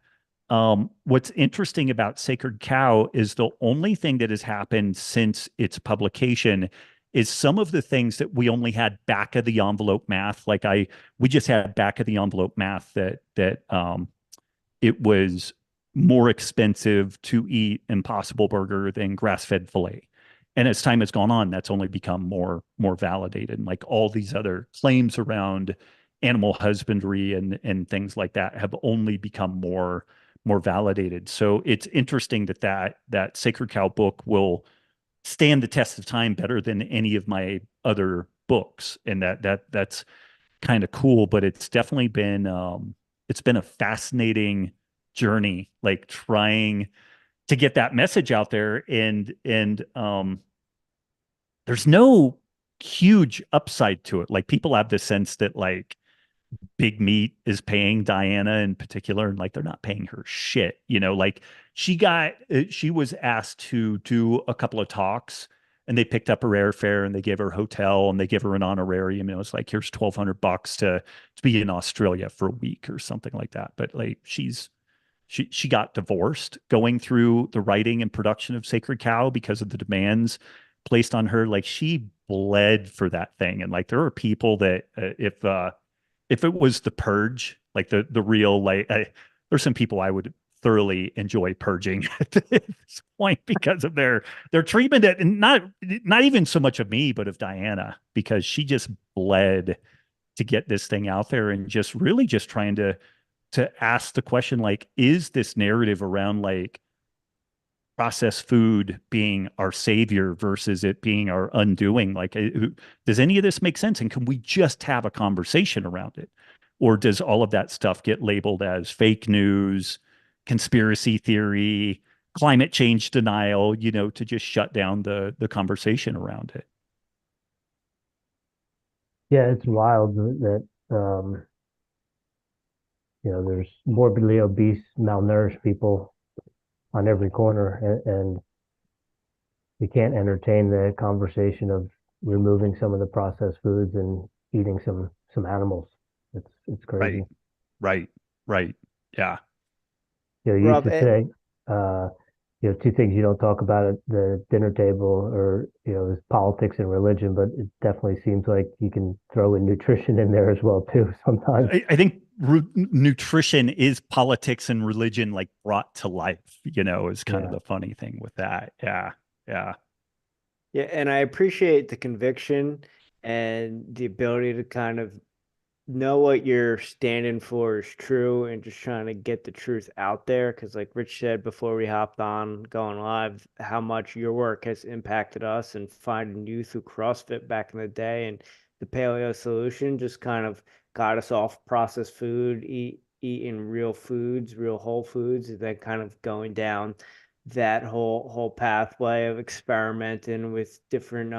What's interesting about Sacred Cow is the only thing that has happened since its publication is some of the things that we only had back of the envelope math. Like we just had back of the envelope math that it was more expensive to eat Impossible Burger than grass-fed filet. And as time has gone on, that's only become more validated. And like all these other claims around animal husbandry and things like that have only become more validated. So it's interesting that Sacred Cow book will stand the test of time better than any of my other books. And that's kind of cool, but it's definitely been it's been a fascinating journey, like trying to get that message out there. And there's no huge upside to it. Like, people have this sense that like Big Meat is paying Diana in particular, and like they're not paying her shit. Like she was asked to do a couple of talks, and they picked up her airfare and they gave her a hotel and they gave her an honorarium. It was like, here's $1,200 to be in Australia for a week or something like that. But like she got divorced going through the writing and production of Sacred Cow because of the demands placed on her. Like, she bled for that thing. And like, there are people that if it was The Purge, like the real, like, there's some people I would thoroughly enjoy purging at this point because of their treatment, and not even so much of me, but of Diana, because she just bled to get this thing out there, and just really just trying to ask the question, like, is this narrative around like processed food being our savior versus it being our undoing? Like, does any of this make sense? And can we just have a conversation around it? Or does all of that stuff get labeled as fake news, conspiracy theory, climate change denial, to just shut down the conversation around it? Yeah, it's wild that there's morbidly obese, malnourished people on every corner, and we can't entertain the conversation of removing some of the processed foods and eating some animals. It's crazy. Right. Yeah. You Rob, used to say, two things you don't talk about at the dinner table or, is politics and religion, but it definitely seems like you can throw in nutrition in there as well too sometimes. I think nutrition is politics and religion like brought to life, is kind of the funny thing with that. Yeah. Yeah. Yeah, and I appreciate the conviction and the ability to kind of know what you're standing for is true and just trying to get the truth out there. Because, like Rich said before we hopped on going live, how much your work has impacted us and finding you through CrossFit back in the day and the paleo solution just kind of got us off processed food, eating real foods, real whole foods, and then kind of going down that whole pathway of experimenting with different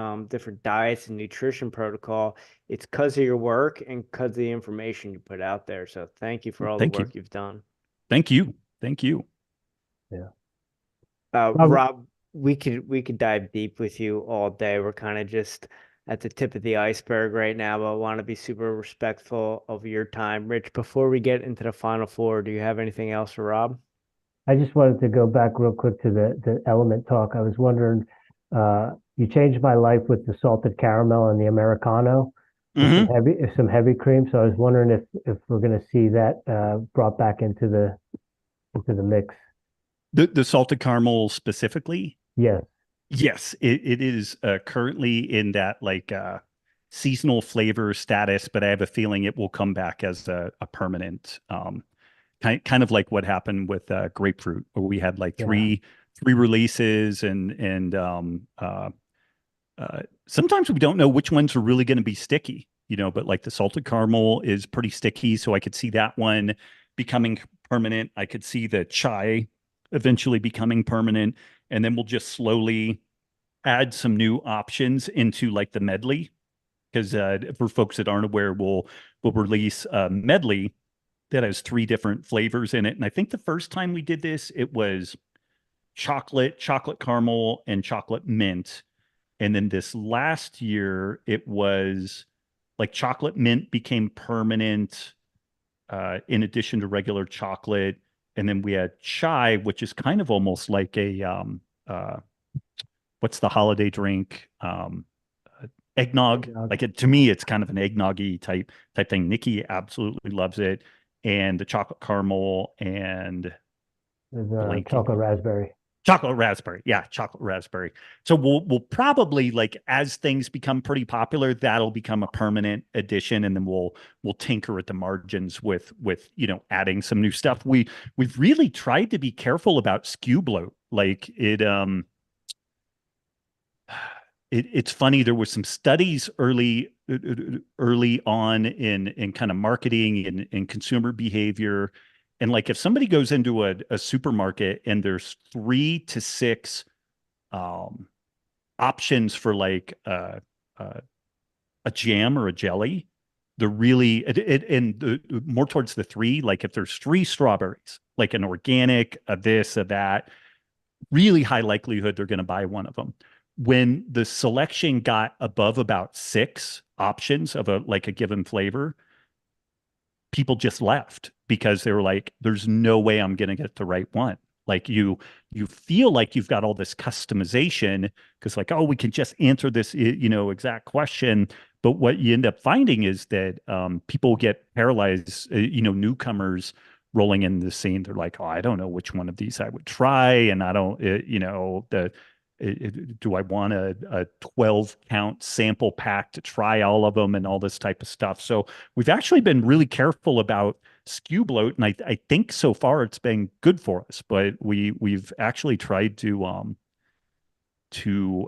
diets and nutrition protocol. It's because of your work and because of the information you put out there. So thank you for all the work you've done. Thank you. Thank you. Yeah. Rob, we could dive deep with you all day. We're kind of just at the tip of the iceberg right now, but I want to be super respectful of your time. Rich, before we get into the final four, do you have anything else for Rob? I just wanted to go back real quick to the element talk. I was wondering, you changed my life with the salted caramel and the Americano, some heavy cream. So I was wondering if we're going to see that brought back into the mix. The salted caramel specifically? Yes. Yes, it is currently in that like seasonal flavor status, but I have a feeling it will come back as a permanent kind of like what happened with grapefruit, where we had like three releases and sometimes we don't know which ones are really going to be sticky, but like the salted caramel is pretty sticky. So I could see that one becoming permanent. I could see the chai eventually becoming permanent. And then we'll just slowly add some new options into like the medley. Because for folks that aren't aware, we'll release a medley that has 3 different flavors in it. And I think the first time we did this, it was chocolate caramel, and chocolate mint. And then this last year, it was like chocolate mint became permanent in addition to regular chocolate. And then we had chai, which is kind of almost like a, what's the holiday drink? Eggnog. Like to me, it's kind of an eggnog-y type thing. Nikki absolutely loves it. And the chocolate caramel and chocolate raspberry. Chocolate raspberry. Yeah, chocolate raspberry. So we'll probably, like, as things become pretty popular, that'll become a permanent addition, and then we'll tinker at the margins with adding some new stuff. We've really tried to be careful about SKU bloat. Like it's funny, there were some studies early on in kind of marketing and consumer behavior. And like if somebody goes into a supermarket and there's 3 to 6 options for like a jam or a jelly, they're really more towards the 3. Like if there's 3 strawberries, like an organic, a this, a that, really high likelihood they're going to buy one of them. When the selection got above about 6 options of a given flavor, people just left because they were like, there's no way I'm going to get the right one. Like you feel like you've got all this customization because like, oh, we can just answer this, exact question. But what you end up finding is that people get paralyzed, newcomers rolling in the scene. They're like, oh, I don't know which one of these I would try. And I don't, do I want a 12 count sample pack to try all of them and all this type of stuff? So we've actually been really careful about SKU bloat, and I think so far it's been good for us. But we've actually tried to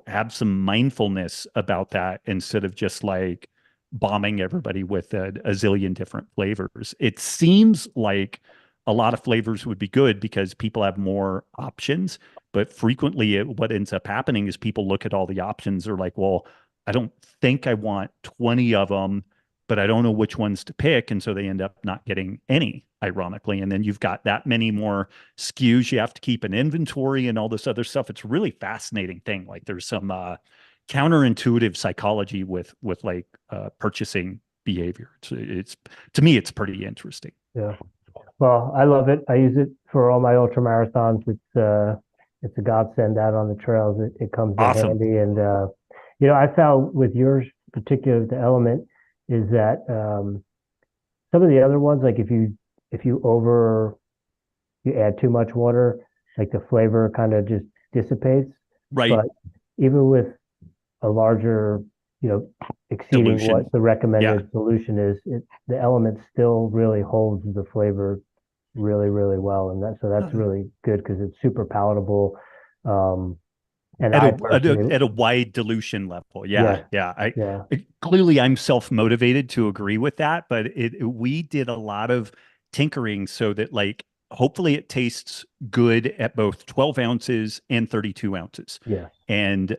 have some mindfulness about that instead of just like bombing everybody with a zillion different flavors. It seems like a lot of flavors would be good because people have more options. But frequently what ends up happening is people look at all the options. They're like, well, I don't think I want 20 of them, but I don't know which ones to pick. And so they end up not getting any, ironically. And then you've got that many more SKUs. You have to keep an inventory and all this other stuff. It's a really fascinating thing. Like there's some counterintuitive psychology with purchasing behavior. It's to me, it's pretty interesting. Yeah. Well, I love it. I use it for all my ultra marathons. It's a godsend out on the trails. It comes in Awesome. handy. And you know, I found with yours, particularly the element, is that some of the other ones, like if you add too much water, like the flavor kind of just dissipates. Right. But even with a larger, you know, exceeding Dilution. what the recommended solution is, the element still really holds the flavor really, really well. And that's really good because it's super palatable. And at a wide dilution level. Yeah. Clearly I'm self-motivated to agree with that, but we did a lot of tinkering so that like hopefully it tastes good at both 12 ounces and 32 ounces. Yeah. And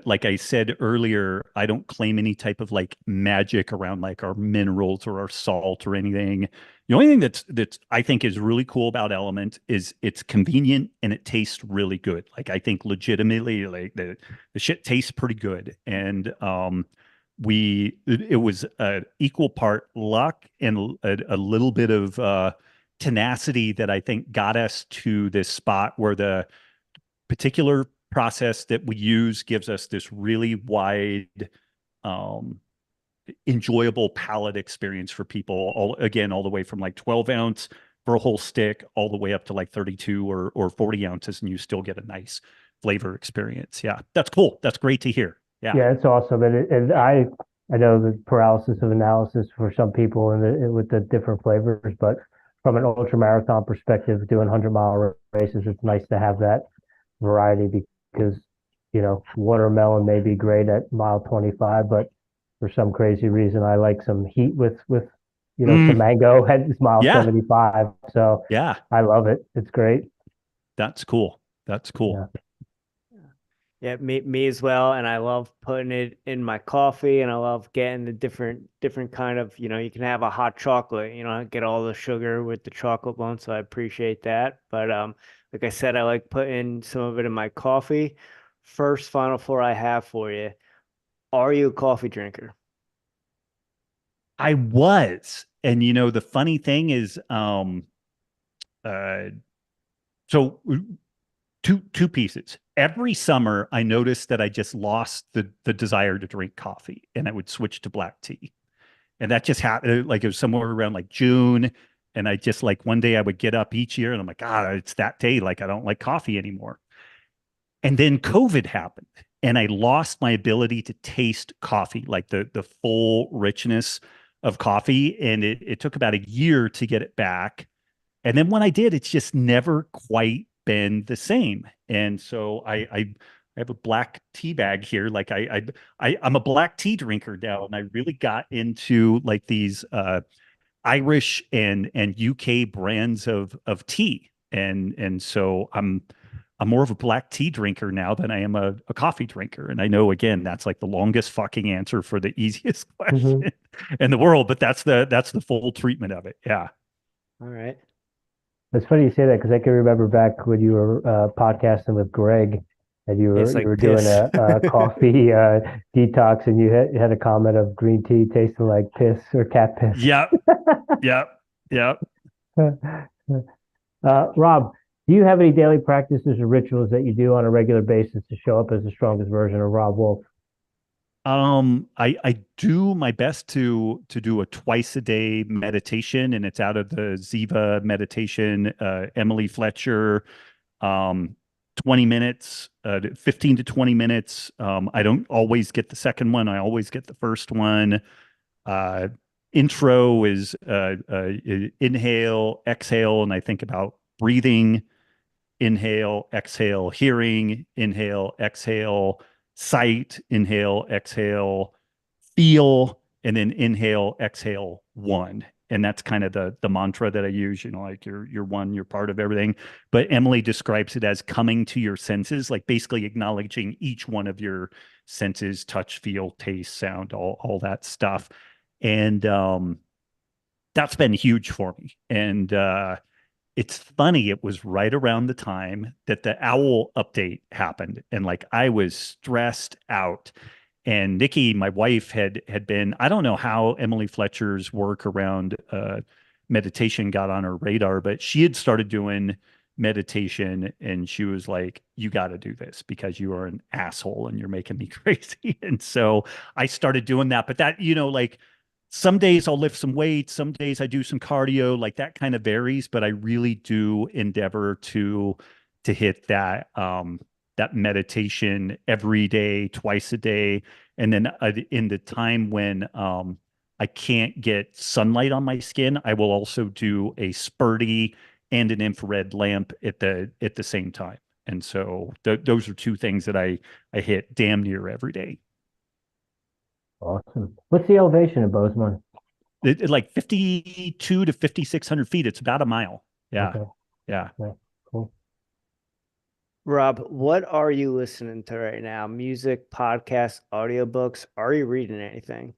like I said earlier, I don't claim any type of like magic around like our minerals or our salt or anything. The only thing that's I think is really cool about LMNT is it's convenient and it tastes really good. Like I think legitimately like the shit tastes pretty good. And it was equal part luck and a little bit of tenacity that I think got us to this spot where the particular process that we use gives us this really wide, enjoyable palate experience for people. All the way from like 12 ounce for a whole stick, all the way up to like 32 or 40 ounces, and you still get a nice flavor experience. Yeah, that's cool. That's great to hear. Yeah, it's awesome. And I know the paralysis of analysis for some people and with the different flavors, but from an ultra marathon perspective, doing 100-mile races, it's nice to have that variety because, you know, watermelon may be great at mile 25, but for some crazy reason, I like some heat with you know, some mango at mile 75. So yeah, I love it. It's great. That's cool. That's cool. Yeah, me as well. And I love putting it in my coffee, and I love getting the different kind of, you know, you can have a hot chocolate, you know, get all the sugar with the chocolate bone. So I appreciate that. But like I said, I like putting some of it in my coffee. First Final Four I have for you. Are you a coffee drinker? I was. And you know, the funny thing is, so two pieces. Every summer, I noticed that I just lost the desire to drink coffee, and I would switch to black tea. And that just happened. Like it was somewhere around like June, and I just like one day I would get up each year, and I'm like, God, it's that day. Like I don't like coffee anymore. And then COVID happened, and I lost my ability to taste coffee, like the full richness of coffee. And it took about a year to get it back. And then when I did, it's just never quite been the same. And so I have a black tea bag here. Like I'm a black tea drinker now, and I really got into like these Irish and UK brands of tea. And so I'm more of a black tea drinker now than I am a coffee drinker. And I know, again, that's like the longest fucking answer for the easiest question in the world, but that's the full treatment of it. Yeah. All right. It's funny you say that because I can remember back when you were podcasting with Greg and you were doing a coffee detox, and you had a comment of green tea tasting like piss or cat piss. Yep. Rob, do you have any daily practices or rituals that you do on a regular basis to show up as the strongest version of Robb Wolf? I do my best to do a twice a day meditation, and it's out of the Ziva meditation, Emily Fletcher, 20 minutes, 15 to 20 minutes. I don't always get the second one. I always get the first one. Intro is inhale, exhale, and I think about breathing, inhale, exhale, hearing, inhale, exhale, sight, inhale, exhale, feel, and then inhale, exhale, one. And that's kind of the mantra that I use, you know, like you're one, you're part of everything. But Emily describes it as coming to your senses, like basically acknowledging each one of your senses, touch, feel, taste, sound, all that stuff. And that's been huge for me. And it's funny, it was right around the time that the owl update happened, and like I was stressed out. And Nikki, my wife, had been, I don't know how Emily Fletcher's work around meditation got on her radar, but she had started doing meditation and she was like, you got to do this because you are an asshole and you're making me crazy. And so I started doing that. But that, like some days I'll lift some weights, some days I do some cardio, like that kind of varies, but I really do endeavor to hit that meditation every day, twice a day. And then in the time when I can't get sunlight on my skin, I will also do a spurty and an infrared lamp at the same time. And so those are two things that I hit damn near every day. Awesome. What's the elevation of Bozeman? Like 52 to 5,600 feet. It's about a mile. Yeah. Okay. Yeah. Yeah. Cool. Rob, what are you listening to right now? Music, podcasts, audiobooks? Are you reading anything?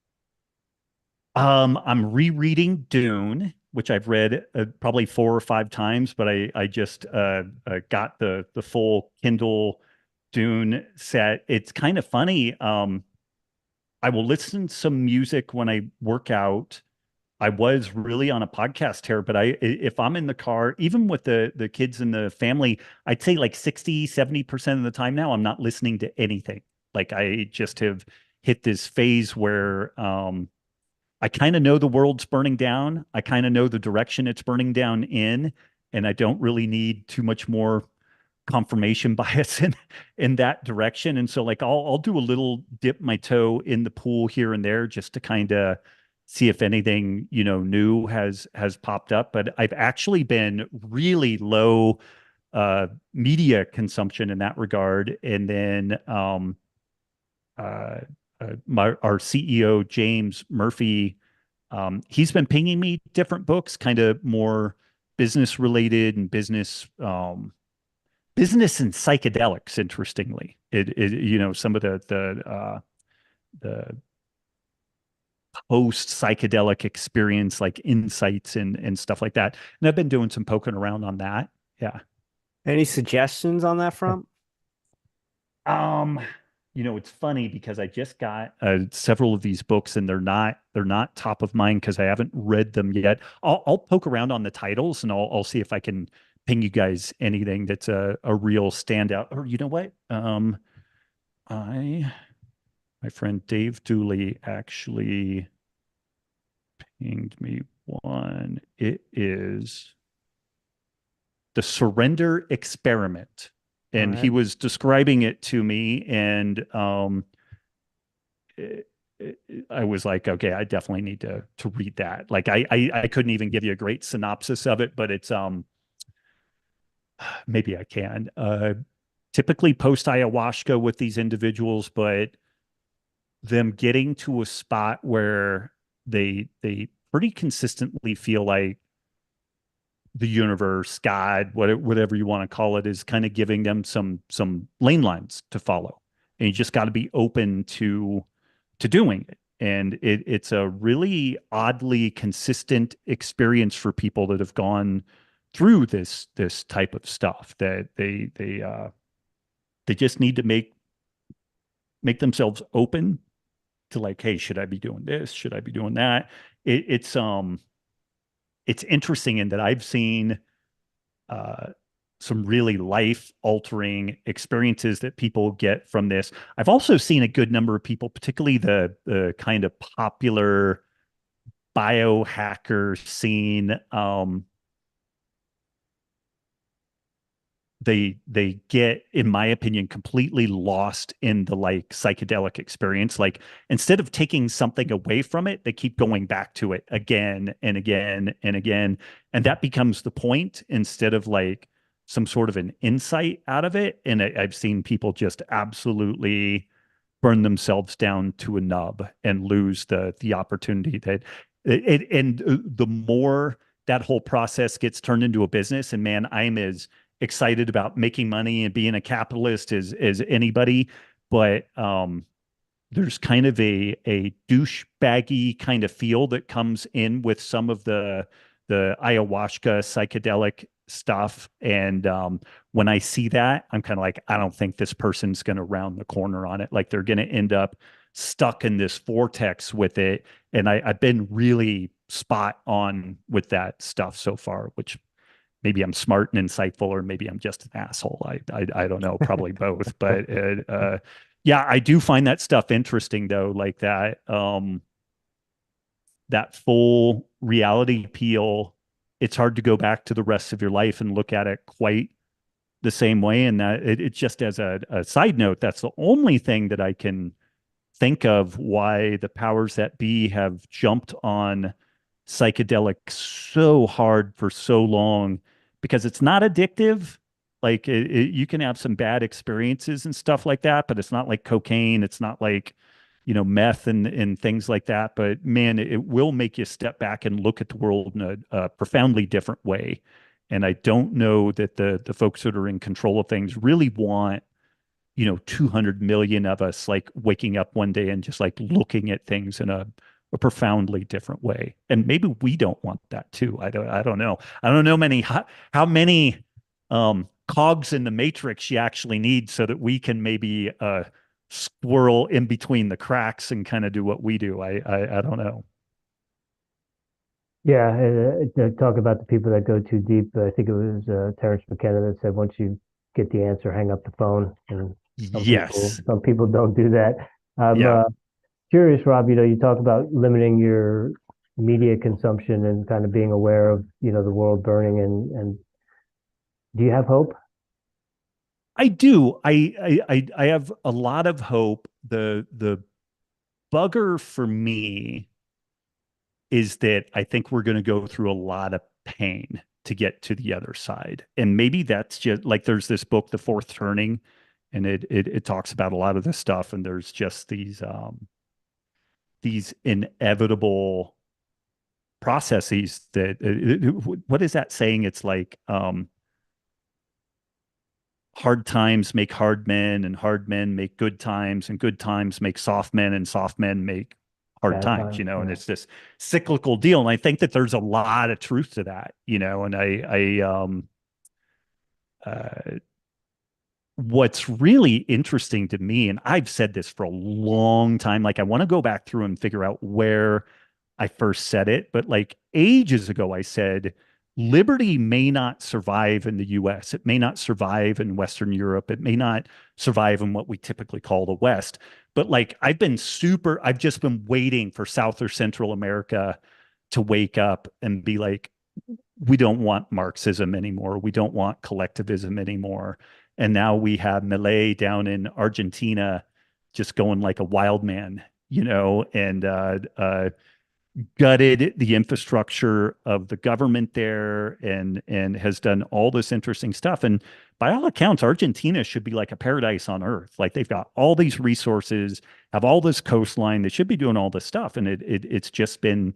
I'm rereading Dune, which I've read probably 4 or 5 times, but I just got the full Kindle Dune set. It's kind of funny. I will listen to some music when I work out. I was really on a podcast here, but if I'm in the car, even with the kids and the family, I'd say like 60-70% of the time now, I'm not listening to anything. Like I just have hit this phase where I kind of know the world's burning down. I kind of know the direction it's burning down in, and I don't really need too much more confirmation bias in that direction. And so like I'll do a little dip my toe in the pool here and there just to kind of see if anything, new has popped up. But I've actually been really low media consumption in that regard. And then our CEO, James Murphy, he's been pinging me different books, kind of more business related and business and psychedelics. Interestingly, some of the post psychedelic experience, like insights and stuff like that. And I've been doing some poking around on that. Yeah. Any suggestions on that front? It's funny because I just got several of these books and they're not top of mind because I haven't read them yet. I'll poke around on the titles and I'll see if I can ping you guys anything that's a real standout. Or you know what? My friend Dave Dooley actually pinged me one. It is The Surrender Experiment. And he was describing it to me, and I was like, okay, I definitely need to read that. Like I couldn't even give you a great synopsis of it, but it's maybe I can. Typically post ayahuasca with these individuals, but them getting to a spot where they pretty consistently feel like the universe, God, whatever you want to call it, is kind of giving them some lane lines to follow, and you just got to be open to doing it. And it's a really oddly consistent experience for people that have gone through this type of stuff, that they just need to make themselves open to like, hey, should I be doing this? Should I be doing that? It's interesting in that I've seen some really life-altering experiences that people get from this. I've also seen a good number of people, particularly the kind of popular biohacker scene, they get, in my opinion, completely lost in the like psychedelic experience. Like instead of taking something away from it, they keep going back to it again and again and again. And that becomes the point instead of like some sort of an insight out of it. And I've seen people just absolutely burn themselves down to a nub and lose the opportunity that and the more that whole process gets turned into a business, and man, I'm as excited about making money and being a capitalist as anybody, but there's kind of a douchebaggy kind of feel that comes in with some of the ayahuasca psychedelic stuff. And when I see that, I'm kind of like, I don't think this person's going to round the corner on it. Like they're going to end up stuck in this vortex with it. And I've been really spot on with that stuff so far, which maybe I'm smart and insightful, or maybe I'm just an asshole. I don't know, probably both. But yeah, I do find that stuff interesting though, like that full reality peel. It's hard to go back to the rest of your life and look at it quite the same way. And that it's just as a side note, that's the only thing that I can think of why the powers that be have jumped on psychedelics so hard for so long, because it's not addictive. Like you can have some bad experiences and stuff like that, but it's not like cocaine. It's not like, meth and things like that. But man, it will make you step back and look at the world in a profoundly different way. And I don't know that the folks that are in control of things really want 200 million of us like waking up one day and just like looking at things in a profoundly different way. And maybe we don't want that too. I don't know. I don't know how many cogs in the matrix you actually need so that we can maybe squirrel in between the cracks and kind of do what we do. I don't know. Yeah, talk about the people that go too deep. I think it was Terrence McKenna that said, once you get the answer, hang up the phone. And Yes. some people don't do that. I'm Yeah. Curious, Rob, you talk about limiting your media consumption and kind of being aware of, the world burning, and do you have hope? I do. I have a lot of hope. The bugger for me is that I think we're going to go through a lot of pain to get to the other side. And maybe that's just like, there's this book, The Fourth Turning, and it talks about a lot of this stuff. And there's just these inevitable processes that, what is that saying? It's like, hard times make hard men, and hard men make good times, and good times make soft men, and soft men make hard Bad times, time. and Yeah. it's this cyclical deal. And I think that there's a lot of truth to that, and uh, what's really interesting to me, and I've said this for a long time, like I want to go back through and figure out where I first said it, but like ages ago, I said, liberty may not survive in the US. It may not survive in Western Europe. It may not survive in what we typically call the West. But like I've just been waiting for South or Central America to wake up and be like, we don't want Marxism anymore. We don't want collectivism anymore. And now we have Milei down in Argentina just going like a wild man, and gutted the infrastructure of the government there, and has done all this interesting stuff. And by all accounts, Argentina should be like a paradise on earth. Like they've got all these resources, have all this coastline. They should be doing all this stuff. And it's just been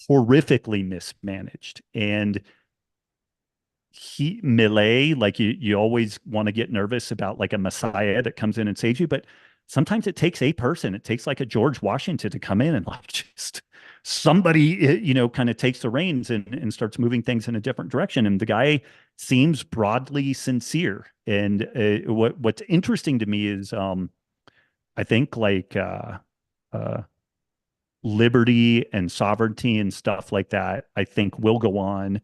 horrifically mismanaged. And Milei, like you always want to get nervous about like a messiah that comes in and saves you, but sometimes it takes a person. It takes like a George Washington to come in and like just somebody, kind of takes the reins and starts moving things in a different direction. And the guy seems broadly sincere. And what's interesting to me is I think like liberty and sovereignty and stuff like that, I think will go on.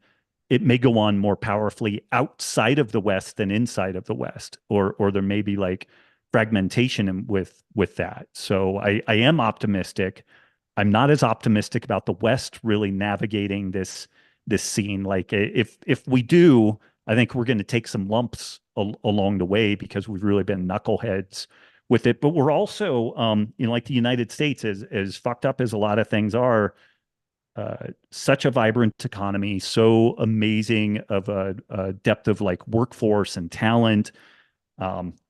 It may go on more powerfully outside of the West than inside of the West, or there may be like fragmentation with that. So I am optimistic. I'm not as optimistic about the West really navigating this scene. Like if we do, I think we're going to take some lumps along the way because we've really been knuckleheads with it. But we're also, like the United States, as fucked up as a lot of things are, such a vibrant economy, so amazing of a depth of like workforce and talent.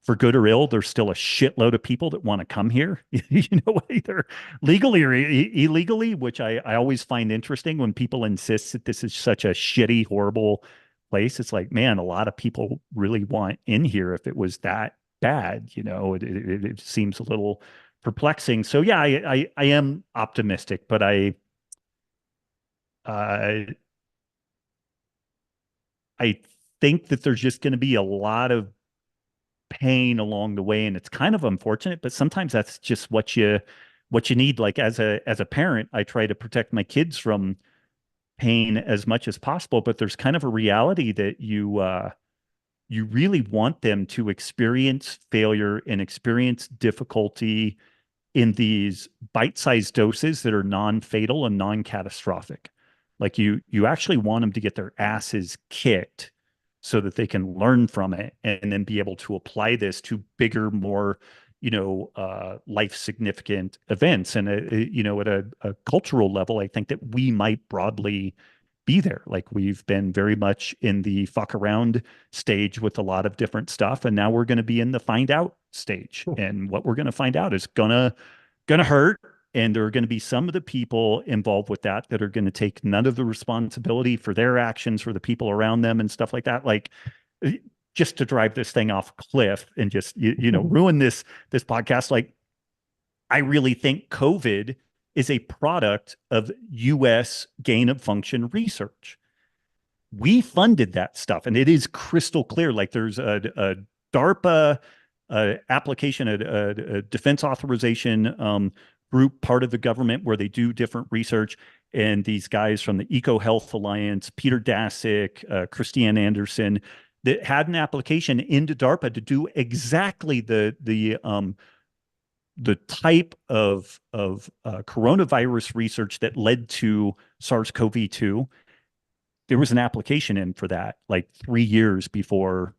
For good or ill, there's still a shitload of people that want to come here, either legally or illegally, which I always find interesting when people insist that this is such a shitty, horrible place. It's like, man, a lot of people really want in here if it was that bad, it seems a little perplexing. So yeah, I am optimistic, but uh, I think that there's just going to be a lot of pain along the way, and it's kind of unfortunate, but sometimes that's just what you need, like as a parent, I try to protect my kids from pain as much as possible, but there's kind of a reality that you really want them to experience failure and experience difficulty in these bite-sized doses that are non-fatal and non-catastrophic. Like you actually want them to get their asses kicked so that they can learn from it and then be able to apply this to bigger, more, life significant events. And, at a cultural level, I think that we might broadly be there. Like we've been very much in the fuck around stage with a lot of different stuff. And now we're going to be in the find out stage. And what we're going to find out is gonna hurt. And there are going to be some of the people involved with that are going to take none of the responsibility for their actions, for the people around them and stuff like that. Like just to drive this thing off a cliff and just, ruin this podcast. Like I really think COVID is a product of US gain of function research. We funded that stuff, and it is crystal clear. Like there's a DARPA application, a defense authorization group, part of the government, where they do different research. And these guys from the Eco Health Alliance, Peter Daszak, Christiane Anderson, that had an application into DARPA to do exactly the type of coronavirus research that led to SARS-CoV-2. There was an application in for that like 3 years before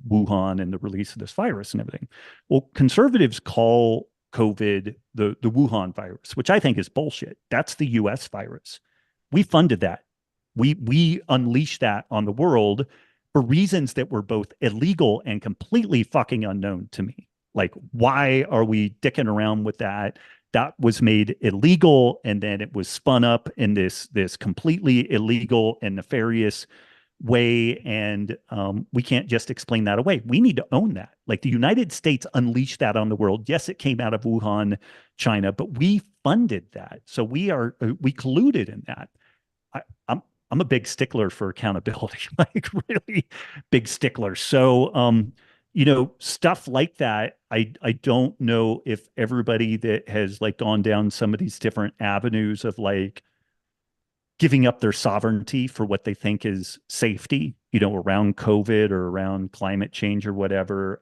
Wuhan and the release of this virus and everything. Well, conservatives call COVID the Wuhan virus, which I think is bullshit. That's the US virus. We funded that. We unleashed that on the world for reasons that were both illegal and completely fucking unknown to me. Like, why are we dicking around with that? That was made illegal, and then it was spun up in this completely illegal and nefarious way, and we can't just explain that away. We need to own that. Like the United States unleashed that on the world. Yes, it came out of Wuhan, China, but we funded that, so we colluded in that. I'm a big stickler for accountability, like really big stickler. So stuff like that, I don't know if everybody that has like gone down some of these different avenues of like giving up their sovereignty for what they think is safety, around COVID or around climate change or whatever.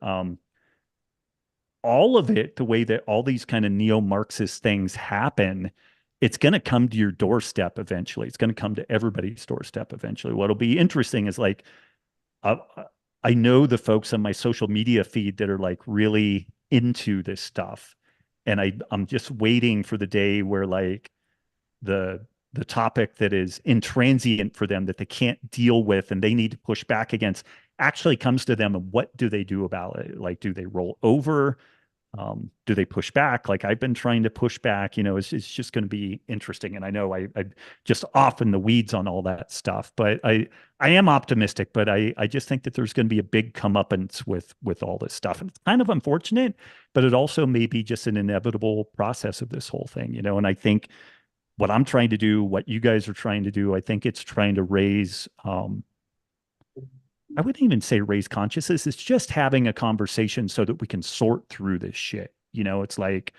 All of it, the way that all these kind of neo-Marxist things happen, it's going to come to your doorstep eventually. It's going to come to everybody's doorstep eventually. What'll be interesting is like, I know the folks on my social media feed that are like really into this stuff. And I'm just waiting for the day where like the topic that is intransient for them that they can't deal with and they need to push back against actually comes to them. And what do they do about it? Like, do they roll over? Do they push back? Like I've been trying to push back, it's just going to be interesting. And I know I'm just off in the weeds on all that stuff, but I am optimistic, but I just think that there's going to be a big comeuppance with all this stuff. And it's kind of unfortunate, but it also may be just an inevitable process of this whole thing, and I think what I'm trying to do, what you guys are trying to do, I think it's trying to raise, I wouldn't even say raise consciousness. It's just having a conversation so that we can sort through this shit. It's like,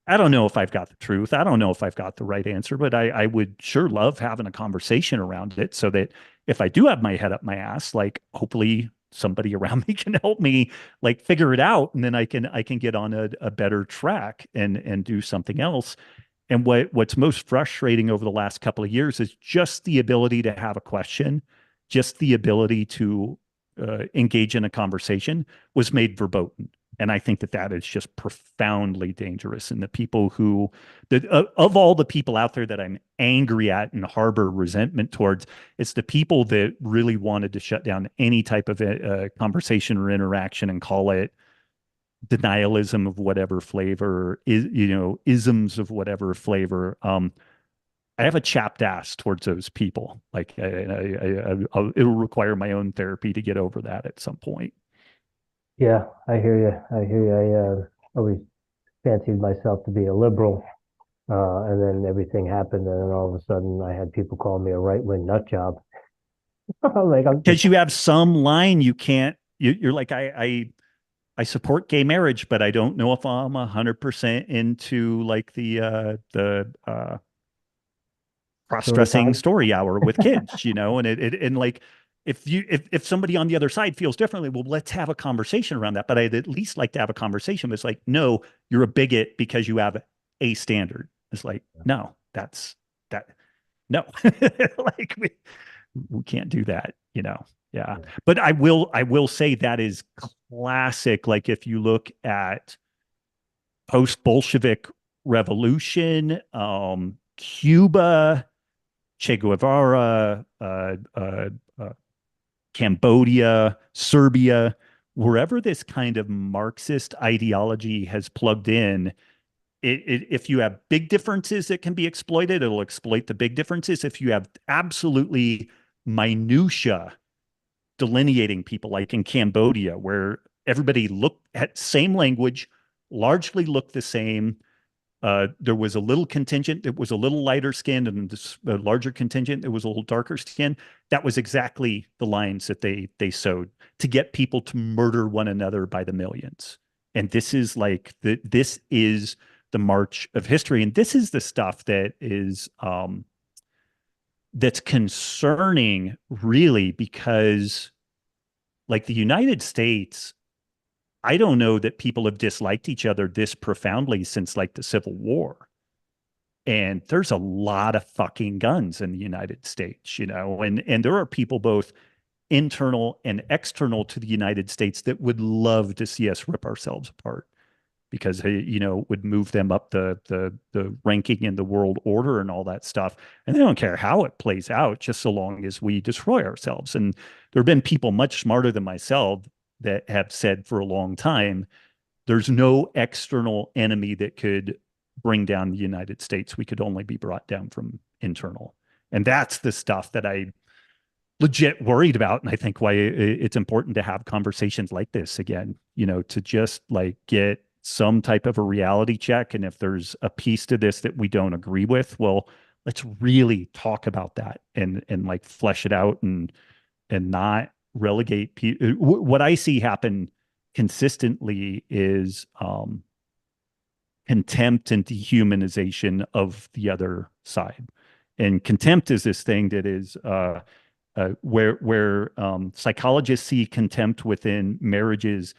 I don't know if I've got the truth. I don't know if I've got the right answer, but I would sure love having a conversation around it so that if I do have my head up my ass, like hopefully somebody around me can help me like figure it out. And then I can get on a better track and do something else. And what's most frustrating over the last couple of years is just the ability to have a question, just the ability to engage in a conversation was made verboten. And I think that is just profoundly dangerous. And the people of all the people out there that I'm angry at and harbor resentment towards, it's the people that really wanted to shut down any type of conversation or interaction and call it denialism of whatever flavor, isms of whatever flavor. I have a chapped ass towards those people. Like it'll require my own therapy to get over that at some point. Yeah, I hear you. I always fancied myself to be a liberal, and then everything happened, and then all of a sudden I had people call me a right-wing nut job. Like because you have some line you can't. You're like I I support gay marriage, but I don't know if I'm 100% into like the cross-dressing story hour with kids, and like if somebody on the other side feels differently, well, let's have a conversation around that. But I'd at least like to have a conversation. It's like, no, you're a bigot because you have a standard. It's like, no, that's that. No, like we can't do that, Yeah. But I will say that is classic. Like if you look at post-Bolshevik revolution, Cuba, Che Guevara, Cambodia, Serbia, wherever this kind of Marxist ideology has plugged in, if you have big differences that can be exploited, it'll exploit the big differences. If you have absolutely minutia delineating people, like in Cambodia, where everybody looked at same language, largely looked the same. There was a little contingent that was a little lighter skinned, and this larger contingent that was a little darker skinned. That was exactly the lines that they sowed to get people to murder one another by the millions. And this is like this is the march of history, and this is the stuff that is that's concerning, really, because like the United States, I don't know that people have disliked each other this profoundly since like the Civil War. And there's a lot of fucking guns in the United States, and there are people both internal and external to the United States that would love to see us rip ourselves apart because it would move them up the ranking in the world order and all that stuff. And they don't care how it plays out, just so long as we destroy ourselves. And there have been people much smarter than myself that have said for a long time, there's no external enemy that could bring down the United States. We could only be brought down from internal. And that's the stuff that I legit worried about. And I think why it's important to have conversations like this again, to just like get some type of a reality check. And if there's a piece to this that we don't agree with, well, let's really talk about that and like flesh it out and not relegate people. What I see happen consistently is contempt and dehumanization of the other side. And contempt is this thing that is where psychologists see contempt within marriages.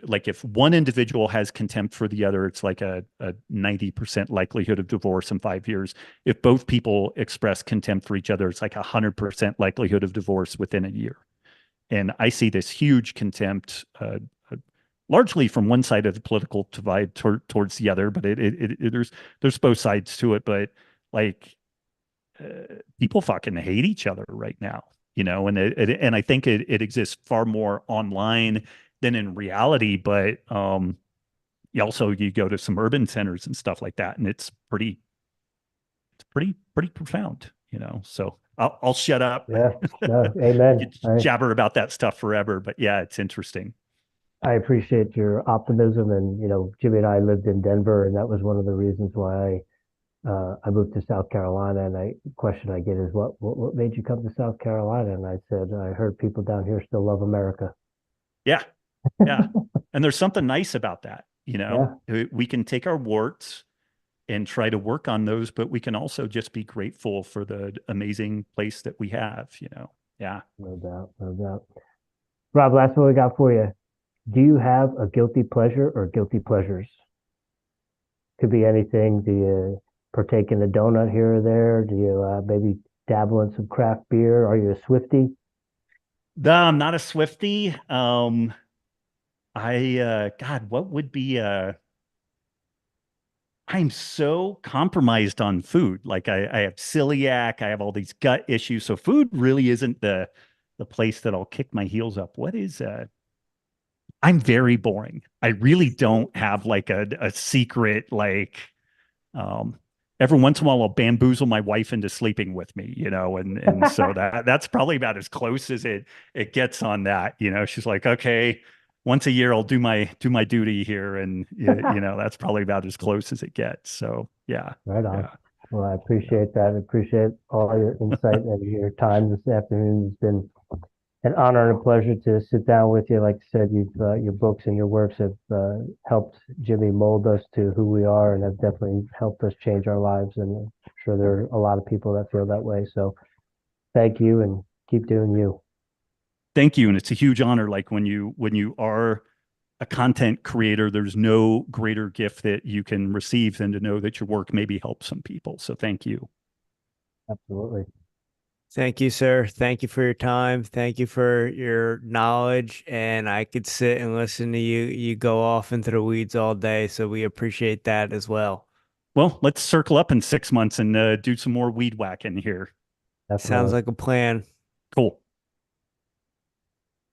Like if one individual has contempt for the other, it's like a 90% likelihood of divorce in 5 years. If both people express contempt for each other, it's like 100% likelihood of divorce within a year. And I see this huge contempt, largely from one side of the political divide towards the other, but there's both sides to it. But like people fucking hate each other right now, and I think it exists far more online than in reality. But you go to some urban centers and stuff like that, and it's pretty profound, So I'll shut up. Yeah, no, amen. Jabber about that stuff forever, but yeah, it's interesting. I appreciate your optimism, and Jimmy and I lived in Denver, and that was one of the reasons why I moved to South Carolina. And the question I get is, what made you come to South Carolina? And I said, I heard people down here still love America. Yeah, yeah, and there's something nice about that. Yeah. We can take our warts and try to work on those, but we can also just be grateful for the amazing place that we have. Yeah, no doubt. Rob, last one we got for you. Do you have a guilty pleasure or guilty pleasures? Could be anything. Do you partake in a donut here or there? Do you maybe dabble in some craft beer? Are you a Swiftie? No, I'm not a Swiftie. God, what would be I'm so compromised on food. Like I have celiac, I have all these gut issues. So food really isn't the place that I'll kick my heels up. What is I'm very boring. I really don't have like a secret, like every once in a while I'll bamboozle my wife into sleeping with me, and so that's probably about as close as it gets on that. She's like, okay, once a year I'll do my duty here, and that's probably about as close as it gets. So yeah. Right on. Yeah. Well, I appreciate that. I appreciate all your insight and your time this afternoon. It's been an honor and a pleasure to sit down with you. Like I said, your books and your works have helped Jimmy mold us to who we are, and have definitely helped us change our lives. And I'm sure there are a lot of people that feel that way. So thank you, and keep doing you. Thank you. And it's a huge honor. Like when you are a content creator, there's no greater gift that you can receive than to know that your work maybe helps some people. So thank you. Absolutely. Thank you, sir. Thank you for your time. Thank you for your knowledge. And I could sit and listen to you go off into the weeds all day. So we appreciate that as well. Well, let's circle up in 6 months and do some more weed whacking here. Sounds Definitely. like a plan. Cool.